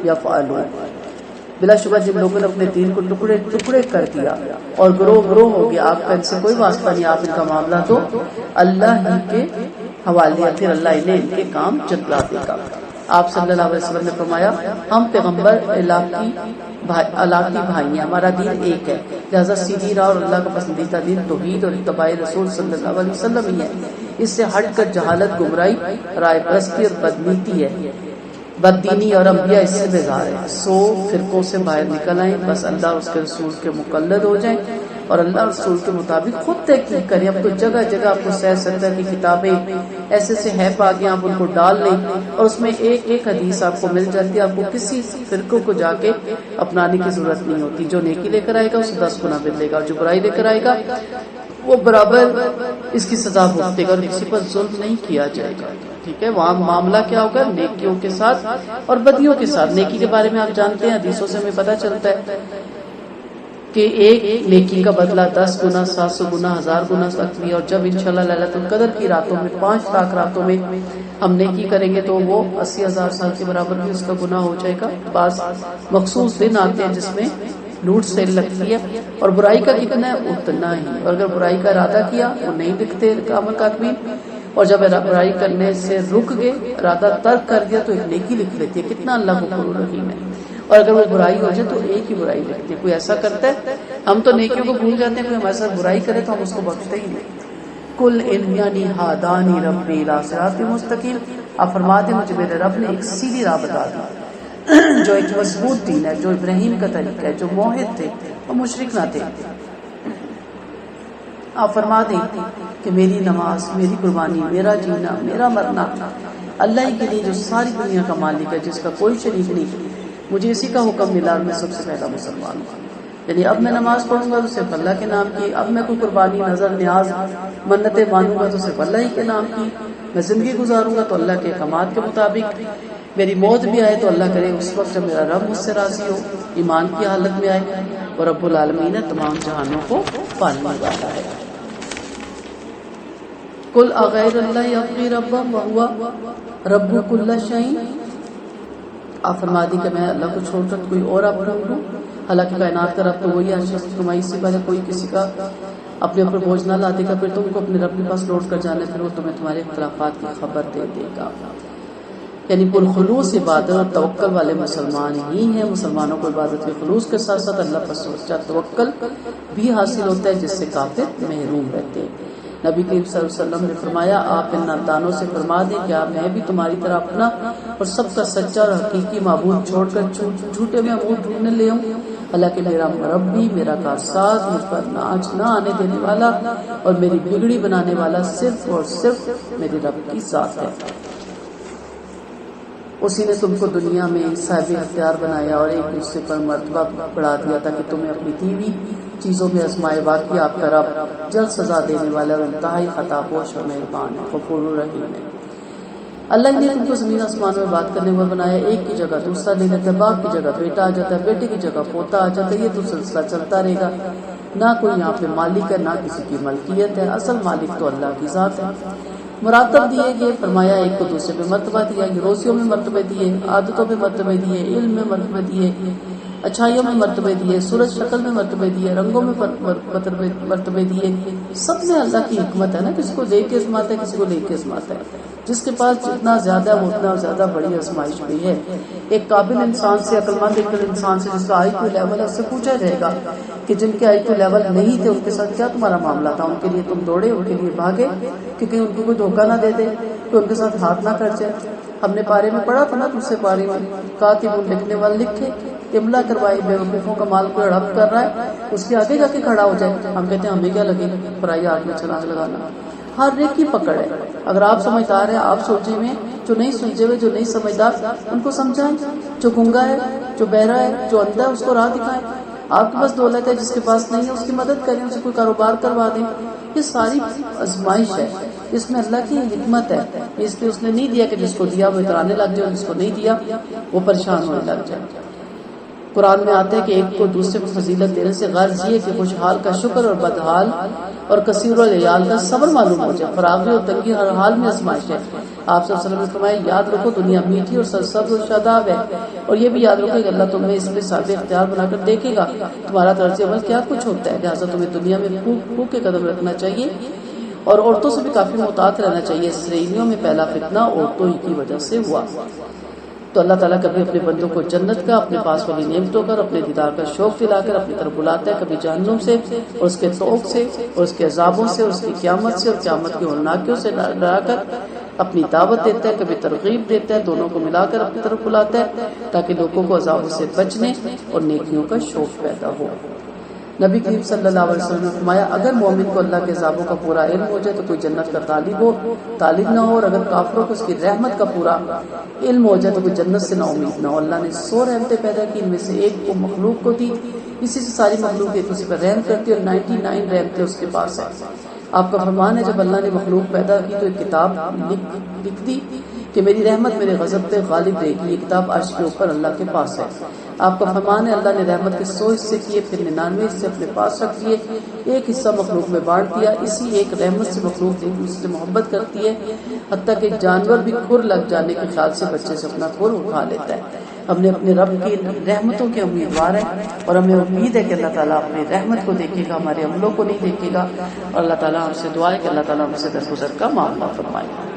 یفعلون. بلا شبہ جن لوگوں نے اپنے دین کو ٹکڑے ٹکڑے کر دیا اور گروہ گروہ ہو گیا, آپ کا ان سے کوئی واسطہ نہیں, آپ ان کا معاملہ تو اللہ ہی کے حوالے ہے, پھر اللہ انہیں ان کے کام جتلا دے گا. آپ صلی اللہ علیہ وسلم نے فرمایا ہم پیغمبر اللہ کی بھائی ہیں, ہمارا دین ایک ہے, لہذا سیدھی راہ اور اللہ کا پسندیدہ دین توحید اور اتباع رسول صلی اللہ علیہ وسلم ہی ہے. اس سے ہٹ کر جہالت, گمراہی, رائے پرستی اور بدنیتی ہے, بددینی اور انبیاء اس سے بیزار ہے. سو فرقوں سے باہر نکل آئیں, بس اللہ اور اس کے رسول کے مقلد ہو جائیں اور اللہ اور رسول کے مطابق خود تحقیق کریں. اب تو جگہ جگہ آپ کو سیر سطح کی کتابیں ایسے سے ہے پا گیا, آپ ان کو ڈال لیں اور اس میں ایک ایک حدیث آپ کو مل جاتی ہے. آپ کو کسی فرقوں کو جا کے اپنانے کی ضرورت نہیں ہوتی. جو نیکی لے کر آئے گا اسے 10 گنا ملے گا, اور جو برائی لے کر آئے گا وہ برابر اس کی سزا بھگتے گا, اور کسی پر ظلم نہیں کیا جائے گا. ٹھیک ہے, وہاں معاملہ کیا ہوگا نیکیوں کے ساتھ اور بدیوں کے ساتھ. نیکی کے بارے میں آپ جانتے ہیں, حدیثوں سے ہمیں پتہ چلتا ہے کہ ایک نیکی کا بدلہ 10 گنا 700 گنا 1000 گنا تک بھی. اور جب انشاءاللہ لیلۃ القدر کی راتوں میں 5 لاکھ راتوں میں ہم نیکی کریں گے تو وہ 80,000 سال کے برابر بھی اس کا گناہ ہو جائے گا. بعض مخصوص دن آتے ہیں جس میں لوٹ سیل لگتی ہے, اور برائی کا کتنا ہے اتنا ہی, اور اگر برائی کا ارادہ کیا وہ نہیں لکھتے عمل کاتبین, اور جب برائی کرنے سے رک گئے, ارادہ ترک کر دیا تو ایک نیکی لکھ لیتی ہے. کتنا اللہ غفور رحیم ہے. اور اگر وہ برائی ہو جائے تو ایک ہی برائی لکھتے ہیں. کوئی ایسا کرتا ہے, ہم تو نیکیوں کو بھول جاتے ہیں, کوئی ہمارے ساتھ برائی کرے تو ہم اس کو بخشتے ہی نہیں. کل اننی ہادانی ربی الی صراط مستقیم, آپ فرما دیں مجھے میرے رب نے ایک سیدھی راہ بتا دی, جو ایک مضبوط دین ہے, جو ابراہیم کا طریقہ ہے, جو موحد تھے اور مشرک نہ تھے. آپ فرما دیں کہ میری نماز, میری قربانی, میرا جینا, میرا مرنا اللہ ہی کے لیے, جو ساری دنیا کا مالک ہے, جس کا کوئی شریک نہیں. مجھے اسی کا حکم ملا اور میں سب سے پہلا مسلمان ہوں. یعنی اب میں نماز پڑھوں گا تو صرف اللہ کے نام کی, اب میں کوئی قربانی, نظر, نیاز, منتیں مانوں گا تو صرف اللہ ہی کے نام کی, میں زندگی گزاروں گا تو اللہ کے احکامات کے مطابق. میری موت بھی آئے تو اللہ کرے اس وقت جب میرا رب مجھ سے راضی ہو, ایمان کی حالت میں آئے, اور رب العالمین تمام جہانوں کو پالنے والا ہے. قل اغیر اللہ یبغی ربا وہو رب کل شیء, آپ فرما دی کہ میں اللہ کو چھوڑ کر کوئی اور آپ رکھوں, حالانکہ کائنات کا رب تو وہی ہے. تمہاری سے پہلے کوئی کسی کا اپنے اوپر بوجھ نہ لا دے گا, پھر تم کو اپنے رب کے پاس لوٹ کر جانا, پھر وہ تمہیں تمہارے اختلافات کی خبر دے دے گا. یعنی پرخلوص عبادت اور توکل والے مسلمان ہی ہیں. مسلمانوں کو عبادت کے خلوص کے ساتھ ساتھ اللہ پر سچا توکل بھی حاصل ہوتا ہے, جس سے کافر محروم رہتے ہیں. نبی کریم صلی اللہ علیہ وسلم نے فرمایا آپ ان نادانوں سے فرما دیں کہ میں بھی تمہاری طرح اپنا اور سب کا سچا اور حقیقی معبود چھوڑ کر جھوٹے معبود ڈھونڈنے لے آؤں. حالانکہ میرا مربی, میرا کارساز, مجھ پر ناچ نہ آنے دینے والا اور میری بگڑی بنانے والا صرف اور صرف میرے رب کی ذات ہے. اسی نے تم کو دنیا میں صاحب اختیار بنایا اور ایک دوسرے پر مرتبہ بڑھا دیا تاکہ تمہیں اپنی دی ہوئی چیزوں میں آزمائے. واقعی آپ کا رب جلد سزا دینے والا اور انتہائی خطا پوش اور مہربان ہے, غفور الرحیم ہے. اللہ نے تم کو زمین آسمان میں بات کرنے والے بنایا، ایک کی جگہ دوسرا لے لیتا ہے، باپ کی جگہ بیٹا آ جاتا ہے، بیٹے کی جگہ پوتا آ جاتا ہے، یہ تو سلسلہ چلتا رہے گا۔ نہ کوئی یہاں پہ مالک ہے، نہ کسی کی ملکیت ہے، اصل مالک تو اللہ کی ذات ہے۔ مراتب دیے گئے، فرمایا ایک کو دوسرے پہ مرتبہ دیا، روزیوں میں مرتبے دیے، عادتوں میں مرتبے دیے، علم میں مرتبے دیے، اچھائیوں میں مرتبے دیے، سورج شکل میں مرتبے دیے، رنگوں میں مرتبے دیے۔ سب میں اللہ کی حکمت ہے نا، کسی کو دے کے ازماتا ہے، کسی کو لے کے ازماتا ہے۔ جس کے پاس جتنا زیادہ وہ اتنا زیادہ بڑی آزمائش بھی ہے۔ ایک قابل انسان سے، عقل مند انسان سے جس کا آئی کیو لیول ہے، اس سے پوچھا جائے گا کہ جن کے آئی کیو لیول نہیں تھے ان کے ساتھ کیا تمہارا معاملہ تھا، ان کے لیے تم دوڑے، ان کے لیے بھاگے کہ کہیں ان کو کوئی دھوکہ نہ دے دے، کہ ان کے ساتھ ہاتھ نہ کر جائے۔ ہم نے پارے میں پڑھا تھا نا، دوسرے پارے میں کاتب لکھنے والے لکھے، املا کروائی، بیوقوفوں کا مال کوئی ہڑپ کر رہا ہے اس کے آگے جا کے کھڑا ہو جائے۔ ہم کہتے ہیں ہمیں کیا لگے پرائی آدمی چھلانگ لگانا۔ ہر ایک کی پکڑ ہے۔ اگر آپ سمجھدار ہیں، آپ سوچے ہوئے، جو نہیں سلجھے ہوئے، جو نہیں سمجھدار ان کو سمجھائیں، جو گنگا ہے، جو بہرا ہے، جو اندھا ہے اس کو راہ دکھائیں۔ آپ کے پاس دولت ہے، جس کے پاس نہیں ہے اس کی مدد کریں، اسے کوئی کاروبار کروا دیں۔ یہ ساری آزمائش ہے، اس میں اللہ کی حکمت ہے۔ اس لیے اس نے نہیں دیا کہ جس کو دیا وہ اترانے لگ جائے، اور جس کو نہیں دیا وہ پریشان ہونے لگ جائے۔ قرآن میں آتا ہے کہ ایک کو دوسرے کو فضیلت دینے سے غرض یہ کہ خوشحال کا شکر اور بدحال اور کثیر العیال کا صبر معلوم ہو جائے۔ فراغی اور تنگی ہر حال میں آزمائش ہے۔ آپ صلی اللہ علیہ وسلم نے فرمایا یاد رکھو دنیا میٹھی اور سرسبز اور شاداب ہے، اور یہ بھی یاد رکھو کہ اللہ تمہیں اس میں سادہ اختیار بنا کر دیکھے گا تمہارا طرز عمل کیا کچھ ہوتا ہے۔ لہٰذا تمہیں دنیا میں پھوک کے قدم رکھنا چاہیے، اور عورتوں سے بھی کافی محتاط رہنا چاہیے۔ اسرائیلیوں میں پہلا فتنہ عورتوں ہی کی وجہ سے ہوا۔ تو اللہ تعالیٰ کبھی اپنے بندوں کو جنت کا، اپنے پاس والی نعمتوں کا، اپنے دیدار کا شوق دلا کر اپنی طرف بلاتا ہے، کبھی جہنم سے اور اس کے طوق سے اور اس کے عذابوں سے اور اس کی قیامت سے اور قیامت کے ہولناکیوں سے ڈرا کر اپنی دعوت دیتا ہے، کبھی ترغیب دیتا ہے، دونوں کو ملا کر اپنی طرف بلاتا ہے تاکہ لوگوں کو عذابوں سے بچنے اور نیکیوں کا شوق پیدا ہو۔ نبی کریم صلی اللہ علیہ وسلم نے فرمایا اگر مومن کو اللہ کے عذابوں کا پورا علم ہو جائے تو کوئی جنت کا طالب نہ ہو، اور اگر کافروں کو اس کی رحمت کا پورا علم ہو جائے تو کوئی جنت سے نہ امید نہ ہو۔ اللہ نے 100 رحمتیں پیدا کی، ان میں سے ایک کو مخلوق کو دی، اسی سے ساری مخلوق ایک دوسرے پر رحم کرتی ہے، اور 99 رحمتیں اس کے پاس ہیں۔ آپ کا فرمان ہے جب اللہ نے مخلوق پیدا کی تو ایک کتاب لکھ دی کہ میری رحمت میرے غضب پہ غالب رہے گی، یہ کتاب عرش کے اوپر اللہ کے پاس ہے۔ آپ کا فرمان ہے اللہ نے رحمت کے 100 حصے کیے، پھر 99 حصے اپنے پاس رکھ دیے، ایک حصہ مخلوق میں بانٹ دیا۔ اسی ایک رحمت سے مخلوق ایک دوسرے سے محبت کرتی ہے، حتیٰ کہ جانور بھی کھر لگ جانے کے خیال سے بچے سے اپنا کھر اٹھا لیتا ہے۔ ہم نے اپنے رب کی رحمتوں کے امیدوار ہیں، اور ہمیں امید ہے کہ اللہ تعالیٰ اپنی رحمت کو دیکھے گا، ہمارے عملوں کو نہیں دیکھے گا، اور اللہ تعالیٰ ہم سے دعا ہے کہ اللہ تعالیٰ ہم سے درگزر کا معاملہ فرمائے۔